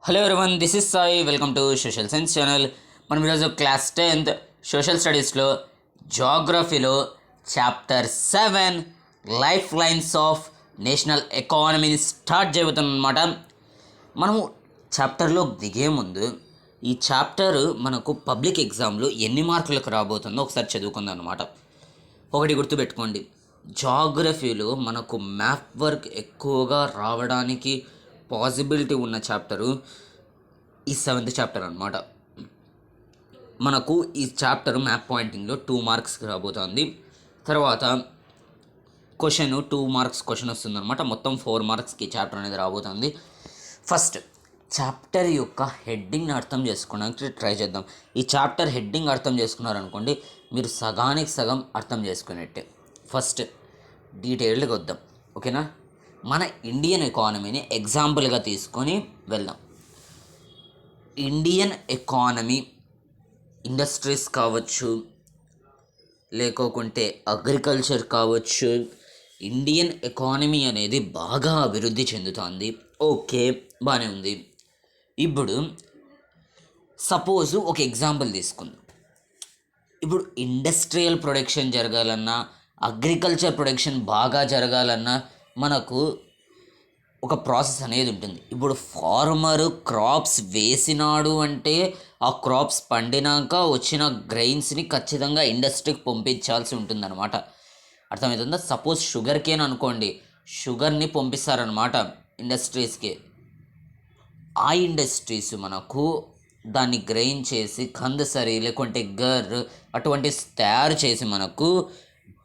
Hello everyone, this is Sai. Welcome to social science channel. మనం ఈరోజు class 10th social స్టడీస్లో జాగ్రఫీలో chapter 7 life lines of national ఎకానమీని start చేయబోతున్నాం అనమాట. మనము చాప్టర్లో దిగే ముందు ఈ చాప్టర్ మనకు పబ్లిక్ ఎగ్జామ్లో ఎన్ని మార్కులకు రాబోతుందో ఒకసారి చదువుకుందాం అనమాట. ఒకటి గుర్తుపెట్టుకోండి, జాగ్రఫీలో మనకు మ్యాప్ వర్క్ ఎక్కువగా రావడానికి పాసిబిలిటీ ఉన్న చాప్టరు ఈ 7th చాప్టర్ అనమాట. మనకు ఈ చాప్టర్ మ్యాప్ పాయింటింగ్లో 2 మార్క్స్కి రాబోతుంది. తర్వాత క్వశ్చన్ 2 మార్క్స్ క్వశ్చన్ వస్తుంది అనమాట. మొత్తం 4 మార్క్స్కి చాప్టర్ అనేది రాబోతుంది. ఫస్ట్ చాప్టర్ యొక్క హెడ్డింగ్ని అర్థం చేసుకోవడానికి ట్రై చేద్దాం. ఈ చాప్టర్ హెడ్డింగ్ అర్థం చేసుకున్నారనుకోండి, మీరు సగానికి సగం అర్థం చేసుకునేట్టే. ఫస్ట్ డీటెయిల్డ్గా వద్దాం, ఓకేనా? మన ఇండియన్ ఎకానమీని ఎగ్జాంపుల్గా తీసుకొని వెళ్దాం. ఇండియన్ ఎకానమీ ఇండస్ట్రీస్ కావచ్చు, లేకోకుంటే అగ్రికల్చర్ కావచ్చు, ఇండియన్ ఎకానమీ అనేది బాగా అభివృద్ధి చెందుతుంది. ఓకే, బాగానే ఉంది. ఇప్పుడు సపోజ్ ఒక ఎగ్జాంపుల్ తీసుకుందాం. ఇప్పుడు ఇండస్ట్రియల్ ప్రొడక్షన్ జరగాలన్నా, అగ్రికల్చర్ ప్రొడక్షన్ బాగా జరగాలన్నా మనకు ఒక ప్రాసెస్ అనేది ఉంటుంది. ఇప్పుడు ఫార్మరు క్రాప్స్ వేసినాడు అంటే ఆ క్రాప్స్ పండినాక వచ్చిన గ్రెయిన్స్ని ఖచ్చితంగా ఇండస్ట్రీకి పంపించాల్సి ఉంటుందన్నమాట. అర్థమవుతుందా? సపోజ్ షుగర్ కేన్ అనుకోండి, షుగర్ని పంపిస్తారనమాట ఇండస్ట్రీస్కి. ఆ ఇండస్ట్రీస్ మనకు దాన్ని గ్రైన్ చేసి కందసరి లేకుంటే గర్ అటువంటి తయారు చేసి మనకు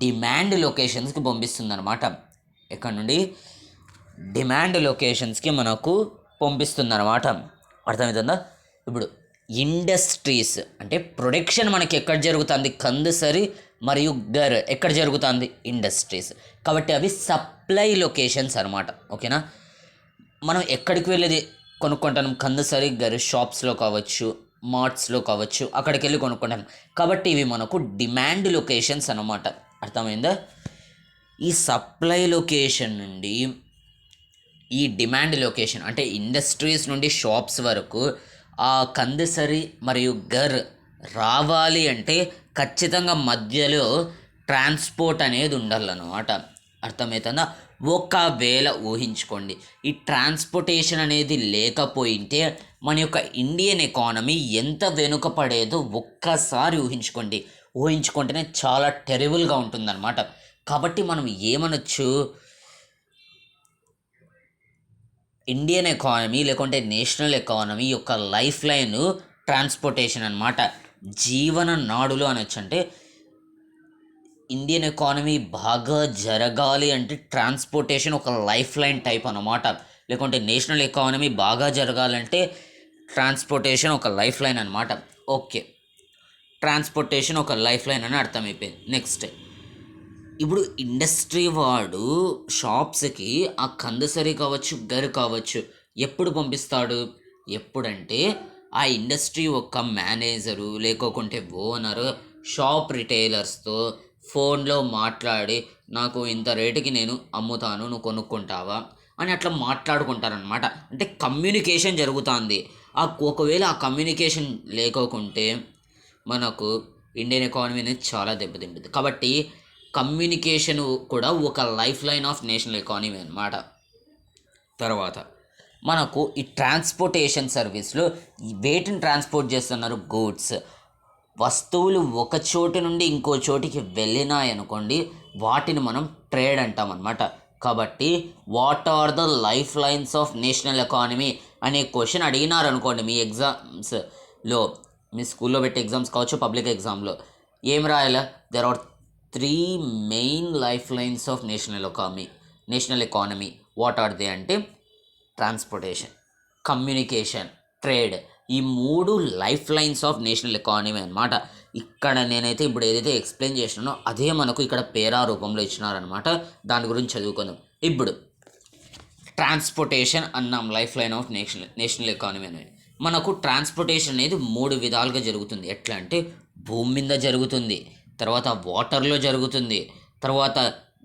డిమాండ్ లొకేషన్స్కి పంపిస్తుంది అనమాట. ఎక్కడ నుండి? డిమాండ్ లొకేషన్స్కి మనకు పంపిస్తుంది అనమాట. అర్థమవుతుందా? ఇప్పుడు ఇండస్ట్రీస్ అంటే ప్రొడక్షన్ మనకి ఎక్కడ జరుగుతుంది? కందసరి మరియు గర్ ఎక్కడ జరుగుతుంది? ఇండస్ట్రీస్. కాబట్టి అవి సప్లై లొకేషన్స్ అనమాట, ఓకేనా? మనం ఎక్కడికి వెళ్ళేది కొనుక్కుంటాం? కందసరి గర్ షాప్స్లో కావచ్చు, మార్ట్స్లో కావచ్చు, అక్కడికి వెళ్ళి కొనుక్కుంటాం. కాబట్టి ఇవి మనకు డిమాండ్ లొకేషన్స్ అనమాట. అర్థమైందా? ఈ సప్లై లొకేషన్ నుండి ఈ డిమాండ్ లొకేషన్ అంటే ఇండస్ట్రీస్ నుండి షాప్స్ వరకు ఆ కందసరి మరియు గర్ రావాలి అంటే ఖచ్చితంగా మధ్యలో ట్రాన్స్పోర్ట్ అనేది ఉండాలన్నమాట. అర్థమవుతుందా? ఒకవేళ ఊహించుకోండి, ఈ ట్రాన్స్పోర్టేషన్ అనేది లేకపోయింటే మన యొక్క ఇండియన్ ఎకానమీ ఎంత వెనుకపడేదో ఒక్కసారి ఊహించుకుంటేనే చాలా టెరిబుల్గా ఉంటుందన్నమాట. కాబట్టి మనం ఏమనొచ్చు, ఇండియన్ ఎకానమీ లేకుంటే నేషనల్ ఎకానమీ యొక్క లైఫ్ లైన్ ట్రాన్స్పోర్టేషన్ అనమాట. జీవన నాడులు అనొచ్చు. అంటే ఇండియన్ ఎకానమీ బాగా జరగాలి అంటే ట్రాన్స్పోర్టేషన్ ఒక లైఫ్ లైన్ టైప్ అనమాట. లేకుంటే నేషనల్ ఎకానమీ బాగా జరగాలంటే ట్రాన్స్పోర్టేషన్ ఒక లైఫ్ లైన్ అనమాట. ఓకే, ట్రాన్స్పోర్టేషన్ ఒక లైఫ్ లైన్ అని అర్థమైపోయింది. నెక్స్ట్, ఇప్పుడు ఇండస్ట్రీ వాడు షాప్స్కి ఆ కందసరి కావచ్చు, గర్ కావచ్చు ఎప్పుడు పంపిస్తాడు? ఎప్పుడంటే ఆ ఇండస్ట్రీ యొక్క మేనేజరు లేకోకుంటే ఓనరు షాప్ రిటైలర్స్తో ఫోన్లో మాట్లాడి, నాకు ఇంత రేటుకి నేను అమ్ముతాను, నువ్వు కొనుక్కుంటావా అని అట్లా మాట్లాడుకుంటారనమాట. అంటే కమ్యూనికేషన్ జరుగుతుంది. ఒకవేళ ఆ కమ్యూనికేషన్ లేకోకుంటే మనకు ఇండియన్ ఎకానమీ అనేది చాలా దెబ్బతింటుంది. కాబట్టి కమ్యూనికేషన్ కూడా ఒక life line of national economy అనమాట. తర్వాత మనకు ఈ ట్రాన్స్పోర్టేషన్ సర్వీస్లో వేటిని ట్రాన్స్పోర్ట్ చేస్తున్నారు? గూడ్స్. వస్తువులు ఒక చోటు నుండి ఇంకో చోటికి వెళ్ళినాయనుకోండి, వాటిని మనం ట్రేడ్ అంటాం అనమాట. కాబట్టి what are the life lines of national economy అనే క్వశ్చన్ అడిగినారనుకోండి మీ ఎగ్జామ్స్లో, మీ స్కూల్లో పెట్టే ఎగ్జామ్స్ కావచ్చు, పబ్లిక్ ఎగ్జామ్లో ఏం రాయాలా? There are 3 main life lines of national economy. What are they అంటే ట్రాన్స్పోర్టేషన్, కమ్యూనికేషన్, ట్రేడ్. ఈ 3 life lines of national economy అనమాట. ఇక్కడ నేనైతే ఇప్పుడు ఏదైతే ఎక్స్ప్లెయిన్ చేసినానో అదే మనకు ఇక్కడ పేరా రూపంలో ఇచ్చినారనమాట. దాని గురించి చదువుకుందాం. ఇప్పుడు ట్రాన్స్పోర్టేషన్ అన్నాం, life line of national economy అనేది. మనకు ట్రాన్స్పోర్టేషన్ అనేది 3 విధాలుగా జరుగుతుంది. ఎట్లా అంటే భూమి మీద జరుగుతుంది, తర్వాత వాటర్లో జరుగుతుంది, తర్వాత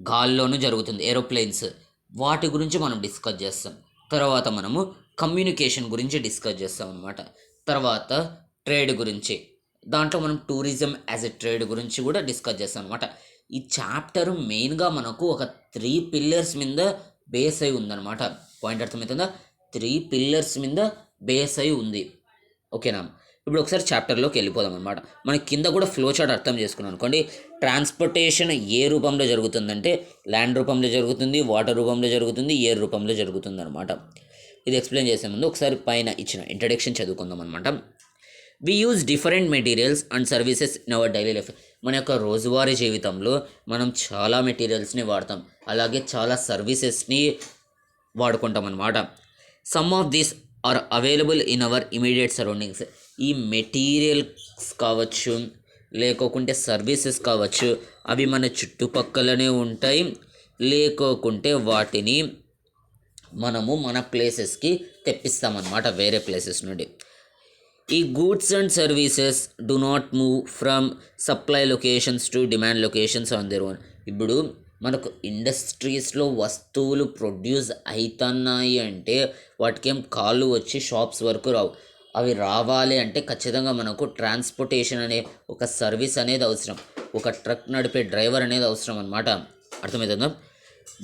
గాల్లోనూ జరుగుతుంది, ఏరోప్లేన్స్. వాటి గురించి మనం డిస్కస్ చేస్తాం. తర్వాత మనము కమ్యూనికేషన్ గురించి డిస్కస్ చేస్తాం అనమాట. తర్వాత ట్రేడ్ గురించి, దాంట్లో మనం టూరిజం యాజ్ ఎ ట్రేడ్ గురించి కూడా డిస్కస్ చేస్తాం అనమాట. ఈ చాప్టర్ మెయిన్గా మనకు ఒక 3 పిల్లర్స్ మీద బేస్ అయి ఉందన్నమాట. పాయింట్ అర్థమవుతుందా? 3 పిల్లర్స్ మీద బేస్ అయి ఉంది. ఓకేనా? ఇప్పుడు ఒకసారి చాప్టర్లోకి వెళ్ళిపోదాం అనమాట. మనకి కింద కూడా ఫ్లో చార్ట్ అర్థం చేసుకున్నాం అనుకోండి. ట్రాన్స్పోర్టేషన్ ఏ రూపంలో జరుగుతుందంటే ల్యాండ్ రూపంలో జరుగుతుంది, వాటర్ రూపంలో జరుగుతుంది, ఎయిర్ రూపంలో జరుగుతుంది అనమాట. ఇది ఎక్స్ప్లెయిన్ చేసే ముందు ఒకసారి పైన ఇచ్చిన ఇంట్రడక్షన్ చదువుకుందాం అనమాట. We use different materials and services in our daily life. మన యొక్క రోజువారీ జీవితంలో మనం చాలా మెటీరియల్స్ని వాడతాం, అలాగే చాలా సర్వీసెస్ని వాడుకుంటాం అనమాట. Some of these are available in our immediate surroundings. ఈ మెటీరియల్స్ కావచ్చు, లేకోకుంటే సర్వీసెస్ కావచ్చు, అవి మన చుట్టుపక్కలనే ఉంటాయి, లేకోకుంటే వాటిని మనము మన ప్లేసెస్కి తెప్పిస్తామన్నమాట, వేరే ప్లేసెస్ నుండి. ఈ goods and services do not move from supply locations to demand locations on their own. ఇప్పుడు మనకు ఇండస్ట్రీస్లో వస్తువులు ప్రొడ్యూస్ అవుతున్నాయి అంటే వాటికేం కాళ్ళు వచ్చి షాప్స్ వరకు రావు. అవి రావాలి అంటే ఖచ్చితంగా మనకు ట్రాన్స్పోర్టేషన్ అనే ఒక సర్వీస్ అనేది అవసరం, ఒక ట్రక్ నడిపే డ్రైవర్ అనేది అవసరం అనమాట. అర్థమవుతుందా?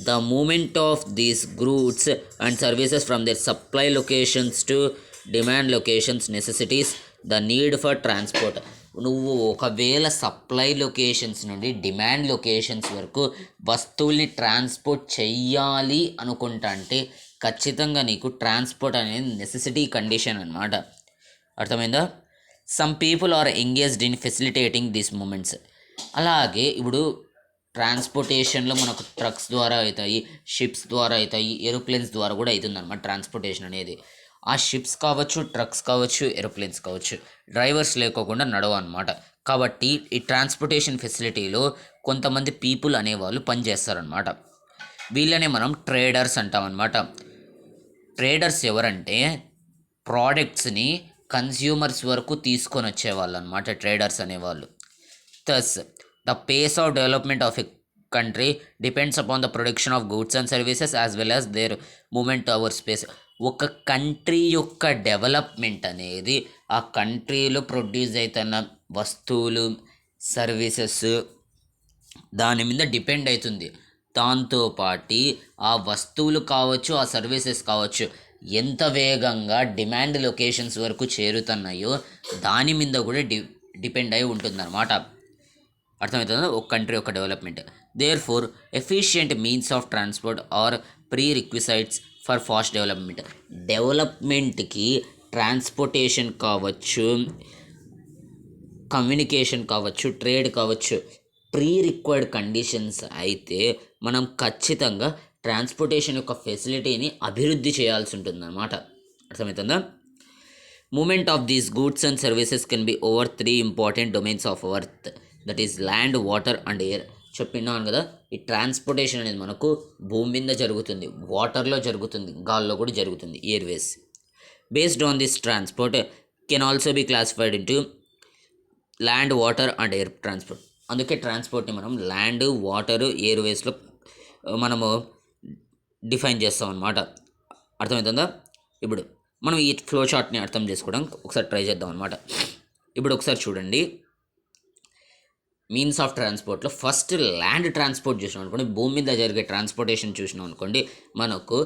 The movement of these goods and services from their supply locations to demand locations necessitates the need for transport. నువ్వు ఒకవేళ సప్లై లొకేషన్స్ నుండి డిమాండ్ లొకేషన్స్ వరకు వస్తువుల్ని ట్రాన్స్పోర్ట్ చెయ్యాలి అనుకుంటా అంటే ఖచ్చితంగా నీకు ట్రాన్స్పోర్ట్ అనేది నెసెసిటీ కండిషన్ అనమాట. అర్థమైందా? Some people are engaged in facilitating these movements. అలాగే ఇప్పుడు ట్రాన్స్పోర్టేషన్లో మనకు ట్రక్స్ ద్వారా అవుతాయి, షిప్స్ ద్వారా అవుతాయి, ఏరోప్లేన్స్ ద్వారా కూడా అవుతుంది అనమాట ట్రాన్స్పోర్టేషన్ అనేది. ఆ షిప్స్ కావచ్చు, ట్రక్స్ కావచ్చు, ఏరోప్లేన్స్ కావచ్చు, డ్రైవర్స్ లేకోకుండా నడవ అనమాట. కాబట్టి ఈ ట్రాన్స్పోర్టేషన్ ఫెసిలిటీలో కొంతమంది పీపుల్ అనేవాళ్ళు పనిచేస్తారనమాట. వీళ్ళనే మనం ట్రేడర్స్ అంటామన్నమాట. ట్రేడర్స్ ఎవరంటే ప్రోడక్ట్స్ని కన్స్యూమర్స్ వరకు తీసుకొని వచ్చేవాళ్ళు అనమాట ట్రేడర్స్ అనేవాళ్ళు. Thus the pace of development of a country depends upon the production of goods and services as well as their movement over space. ఒక కంట్రీ యొక్క డెవలప్మెంట్ అనేది ఆ కంట్రీలో ప్రొడ్యూస్ అవుతున్న వస్తువులు, సర్వీసెస్ దాని మీద డిపెండ్ అవుతుంది. దాంతోపాటి ఆ వస్తువులు కావచ్చు, ఆ సర్వీసెస్ కావచ్చు ఎంత వేగంగా డిమాండ్ లొకేషన్స్ వరకు చేరుతున్నాయో దాని మీద కూడా డిపెండ్ అయి ఉంటుందన్నమాట. అర్థమవుతుందా? ఒక కంట్రీ యొక్క development. Therefore efficient means of transport are prerequisites for fast development. డెవలప్మెంట్కి ట్రాన్స్పోర్టేషన్ కావచ్చు, కమ్యూనికేషన్ కావచ్చు, ట్రేడ్ కావచ్చు ప్రీ రిక్వైర్డ్ కండిషన్స్ అయితే మనం ఖచ్చితంగా ట్రాన్స్పోర్టేషన్ యొక్క ఫెసిలిటీని అభివృద్ధి చేయాల్సి ఉంటుందన్నమాట. అర్థమవుతుందా? Movement of these goods and services can be over 3 important domains of earth, that is land, water and air. చెప్పినాను కదా, ఈ ట్రాన్స్పోర్టేషన్ అనేది మనకు భూమి మీద జరుగుతుంది, వాటర్లో జరుగుతుంది, గాల్లో కూడా జరుగుతుంది, Airways. Based on this transport can also be classified into land, water and air transport. అందుకే ట్రాన్స్పోర్ట్ని మనం ల్యాండ్, వాటర్, ఎయిర్వేస్లో మనము డిఫైన్ చేస్తాం అన్నమాట. అర్థమవుతుందా? ఇప్పుడు మనం ఈ ఫ్లో చార్ట్ని అర్థం చేసుకోవడానికి ఒకసారి ట్రై చేద్దాం అనమాట. ఇప్పుడు ఒకసారి చూడండి, మీన్స్ ఆఫ్ ట్రాన్స్పోర్ట్లో ఫస్ట్ ల్యాండ్ ట్రాన్స్పోర్ట్ చూసినాం అనుకోండి, భూమి మీద జరిగే ట్రాన్స్పోర్టేషన్ చూసినాం అనుకోండి, మనకు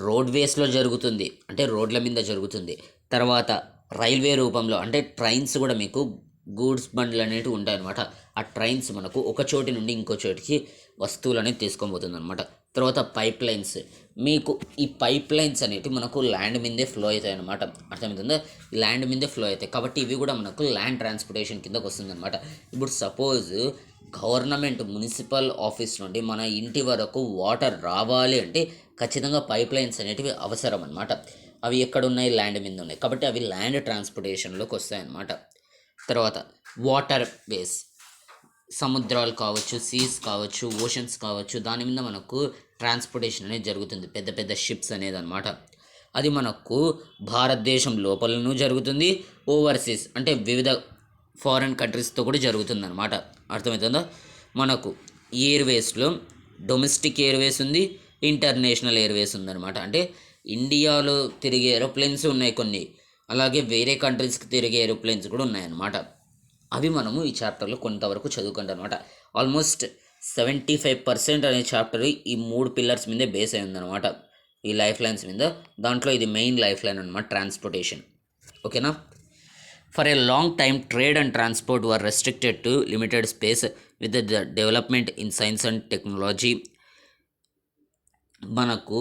రోడ్వేస్లో జరుగుతుంది, అంటే రోడ్ల మీద జరుగుతుంది. తర్వాత రైల్వే రూపంలో అంటే ట్రైన్స్ కూడా మీకు గూడ్స్ బండ్లు అనేవి ఉంటాయన్నమాట. ఆ ట్రైన్స్ మనకు ఒక చోటి నుండి ఇంకో చోటికి వస్తువులు అనేది తీసుకొని పోతుంది అనమాట. తర్వాత పైప్ లైన్స్, మీకు ఈ పైప్ లైన్స్ అనేవి మనకు ల్యాండ్ మీదే ఫ్లో అవుతాయి అనమాట. అర్థమవుతుందా? ల్యాండ్ మీదే ఫ్లో అవుతాయి కాబట్టి ఇవి కూడా మనకు ల్యాండ్ ట్రాన్స్పోర్టేషన్ కిందకు వస్తుంది అనమాట. ఇప్పుడు సపోజ్ గవర్నమెంట్ మున్సిపల్ ఆఫీస్ నుండి మన ఇంటి వరకు వాటర్ రావాలి అంటే ఖచ్చితంగా పైప్ లైన్స్ అనేటివి అవసరం అనమాట. అవి ఎక్కడ ఉన్నాయి? ల్యాండ్ మీద ఉన్నాయి కాబట్టి అవి ల్యాండ్ ట్రాన్స్పోర్టేషన్లోకి వస్తాయి అన్నమాట. తర్వాత వాటర్ వేస్, సముద్రాలు కావచ్చు, సీస్ కావచ్చు, ఓషన్స్ కావచ్చు, దాని మీద మనకు ట్రాన్స్పోర్టేషన్ అనేది జరుగుతుంది, పెద్ద పెద్ద షిప్స్ అనేది అనమాట. అది మనకు భారతదేశం లోపలను జరుగుతుంది, ఓవర్సీస్ అంటే వివిధ ఫారిన్ కంట్రీస్తో కూడా జరుగుతుంది అనమాట. అర్థమవుతుందా? మనకు ఎయిర్వేస్లో డొమెస్టిక్ ఎయిర్వేస్ ఉంది, ఇంటర్నేషనల్ ఎయిర్వేస్ ఉందన్నమాట. అంటే ఇండియాలో తిరిగే ఏరోప్లేన్స్ ఉన్నాయి కొన్ని, అలాగే వేరే కంట్రీస్కి తిరిగే ఏరోప్లేన్స్ కూడా ఉన్నాయన్నమాట. అవి మనము ఈ చాప్టర్లో కొంతవరకు చదువుకుంటాం అనమాట. ఆల్మోస్ట్ 75% అనే చాప్టర్ ఈ 3 పిల్లర్స్ మీదే బేస్ అయి ఉందన్నమాట, ఈ లైఫ్ లైన్స్ మీద. దాంట్లో ఇది మెయిన్ లైఫ్ లైన్ అనమాట, ట్రాన్స్పోర్టేషన్. ఓకేనా. For a long time trade and transport were restricted to limited space with the development in science and technology. మనకు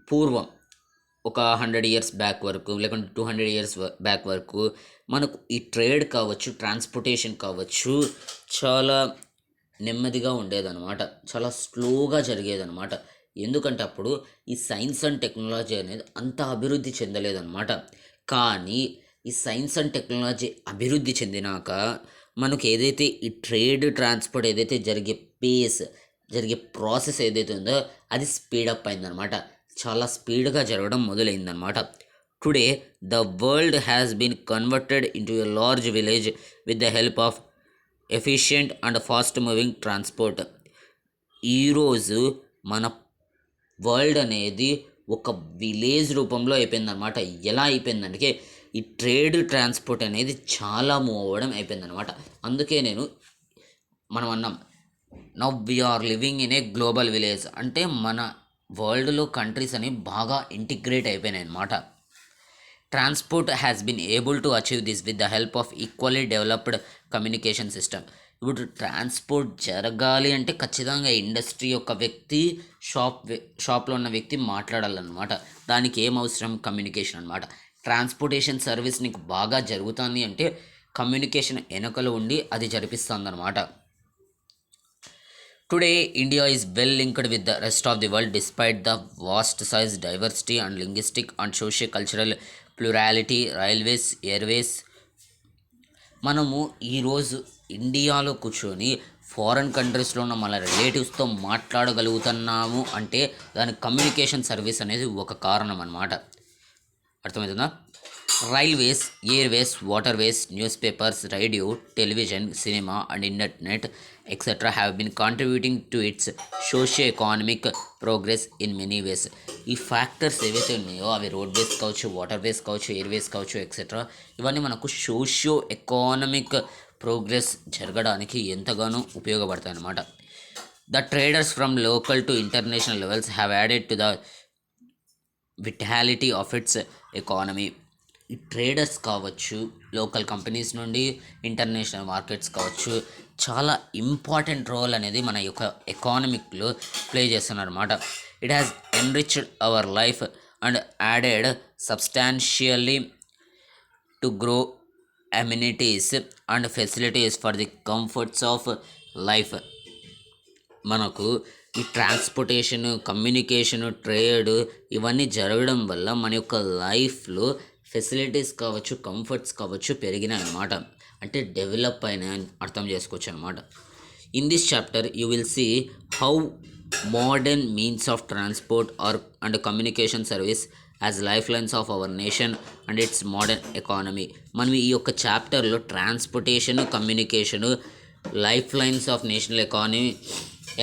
పూర్వం ఒక 100 years బ్యాక్ వరకు, లేకుంటే 200 years బ్యాక్ వరకు మనకు ఈ ట్రేడ్ కావచ్చు, ట్రాన్స్పోర్టేషన్ కావచ్చు, చాలా నెమ్మదిగా ఉండేదన్నమాట, చాలా స్లోగా జరిగేదన్నమాట. ఎందుకంటే అప్పుడు ఈ సైన్స్ అండ్ టెక్నాలజీ అనేది అంత అభివృద్ధి చెందలేదన్నమాట. కానీ ఈ సైన్స్ అండ్ టెక్నాలజీ అభివృద్ధి చెందినాక మనకు ఏదైతే ఈ ట్రేడ్ ట్రాన్స్పోర్ట్ ఏదైతే జరిగే ప్రాసెస్ ఏదైతే ఉందో అది స్పీడప్ అయిందనమాట, చాలా స్పీడ్గా జరగడం మొదలైందనమాట. Today the world has been converted into a large village with the help of efficient and fast moving transport. ఈరోజు మన వరల్డ్ అనేది ఒక విలేజ్ రూపంలో అయిపోయిందనమాట. ఎలా అయిపోయిందంటే ఈ ట్రేడ్ ట్రాన్స్పోర్ట్ అనేది చాలా మూవ్ అవ్వడం అయిపోయిందనమాట. అందుకే మనం అన్నాం, now we are living in a global village, అంటే మన వరల్డ్లో కంట్రీస్ అనేవి బాగా ఇంటిగ్రేట్ అయిపోయినాయి అన్నమాట. Transport has been able to achieve this with the help of equally developed communication system. ఇప్పుడు ట్రాన్స్పోర్ట్ జరగాలి అంటే ఖచ్చితంగా ఇండస్ట్రీ యొక్క వ్యక్తి షాప్లో ఉన్న వ్యక్తి మాట్లాడాలన్నమాట. దానికి ఏం అవసరం? కమ్యూనికేషన్ అనమాట. ట్రాన్స్పోర్టేషన్ సర్వీస్ నీకు బాగా జరుగుతుంది అంటే కమ్యూనికేషన్ వెనకలో ఉండి అది జరిపిస్తుంది అనమాట. Today, India is well linked with the rest of the world despite the vast size, diversity, and linguistic and socio-cultural plurality, railways, airways. మనము ఈరోజు ఇండియాలో కూర్చొని ఫారెన్ కంట్రీస్లో ఉన్న మన రిలేటివ్స్తో మాట్లాడగలుగుతున్నాము అంటే దానికి కమ్యూనికేషన్ సర్వీస్ అనేది ఒక కారణం అన్నమాట. అర్థమవుతుందా? Railways, airways, waterways, newspapers, radio, television, cinema and internet etcetera have been contributing to its socio economic progress in many ways. ఈ ఫ్యాక్టర్స్ ఏవైతే ఉన్నాయో అవి రోడ్వేస్ కావచ్చు, వాటర్వేస్ కావచ్చు, ఎయిర్వేస్ కావచ్చు ఎక్సెట్రా, ఇవన్నీ మనకు సోషియో ఎకానమిక్ ప్రోగ్రెస్ జరగడానికి ఎంతగానో ఉపయోగపడతాయి అన్నమాట. The traders from local to international levels have added to the vitality of its economy. ఈ ట్రేడర్స్ కావచ్చు, లోకల్ కంపెనీస్ నుండి ఇంటర్నేషనల్ మార్కెట్స్ కావచ్చు, చాలా ఇంపార్టెంట్ రోల్ అనేది మన యొక్క ఎకానమిక్లో ప్లే చేస్తున్నారు అనమాట. It has enriched our life and added substantially to grow amenities and facilities for the comforts of life. మనకు ఈ ట్రాన్స్పోర్టేషన్, కమ్యూనికేషను, ట్రేడ్ ఇవన్నీ జరగడం వల్ల మన యొక్క లైఫ్లో ఫెసిలిటీస్ కావచ్చు, కంఫర్ట్స్ కావచ్చు పెరిగినాయి అన్నమాట, అంటే డెవలప్ అయినాయని అర్థం చేసుకోవచ్చు అనమాట. In this chapter you will see how modern means of transport are and communication service as life lines of our nation and its modern economy. మనం ఈ యొక్క చాప్టర్లో transportation, communication, life lines of national economy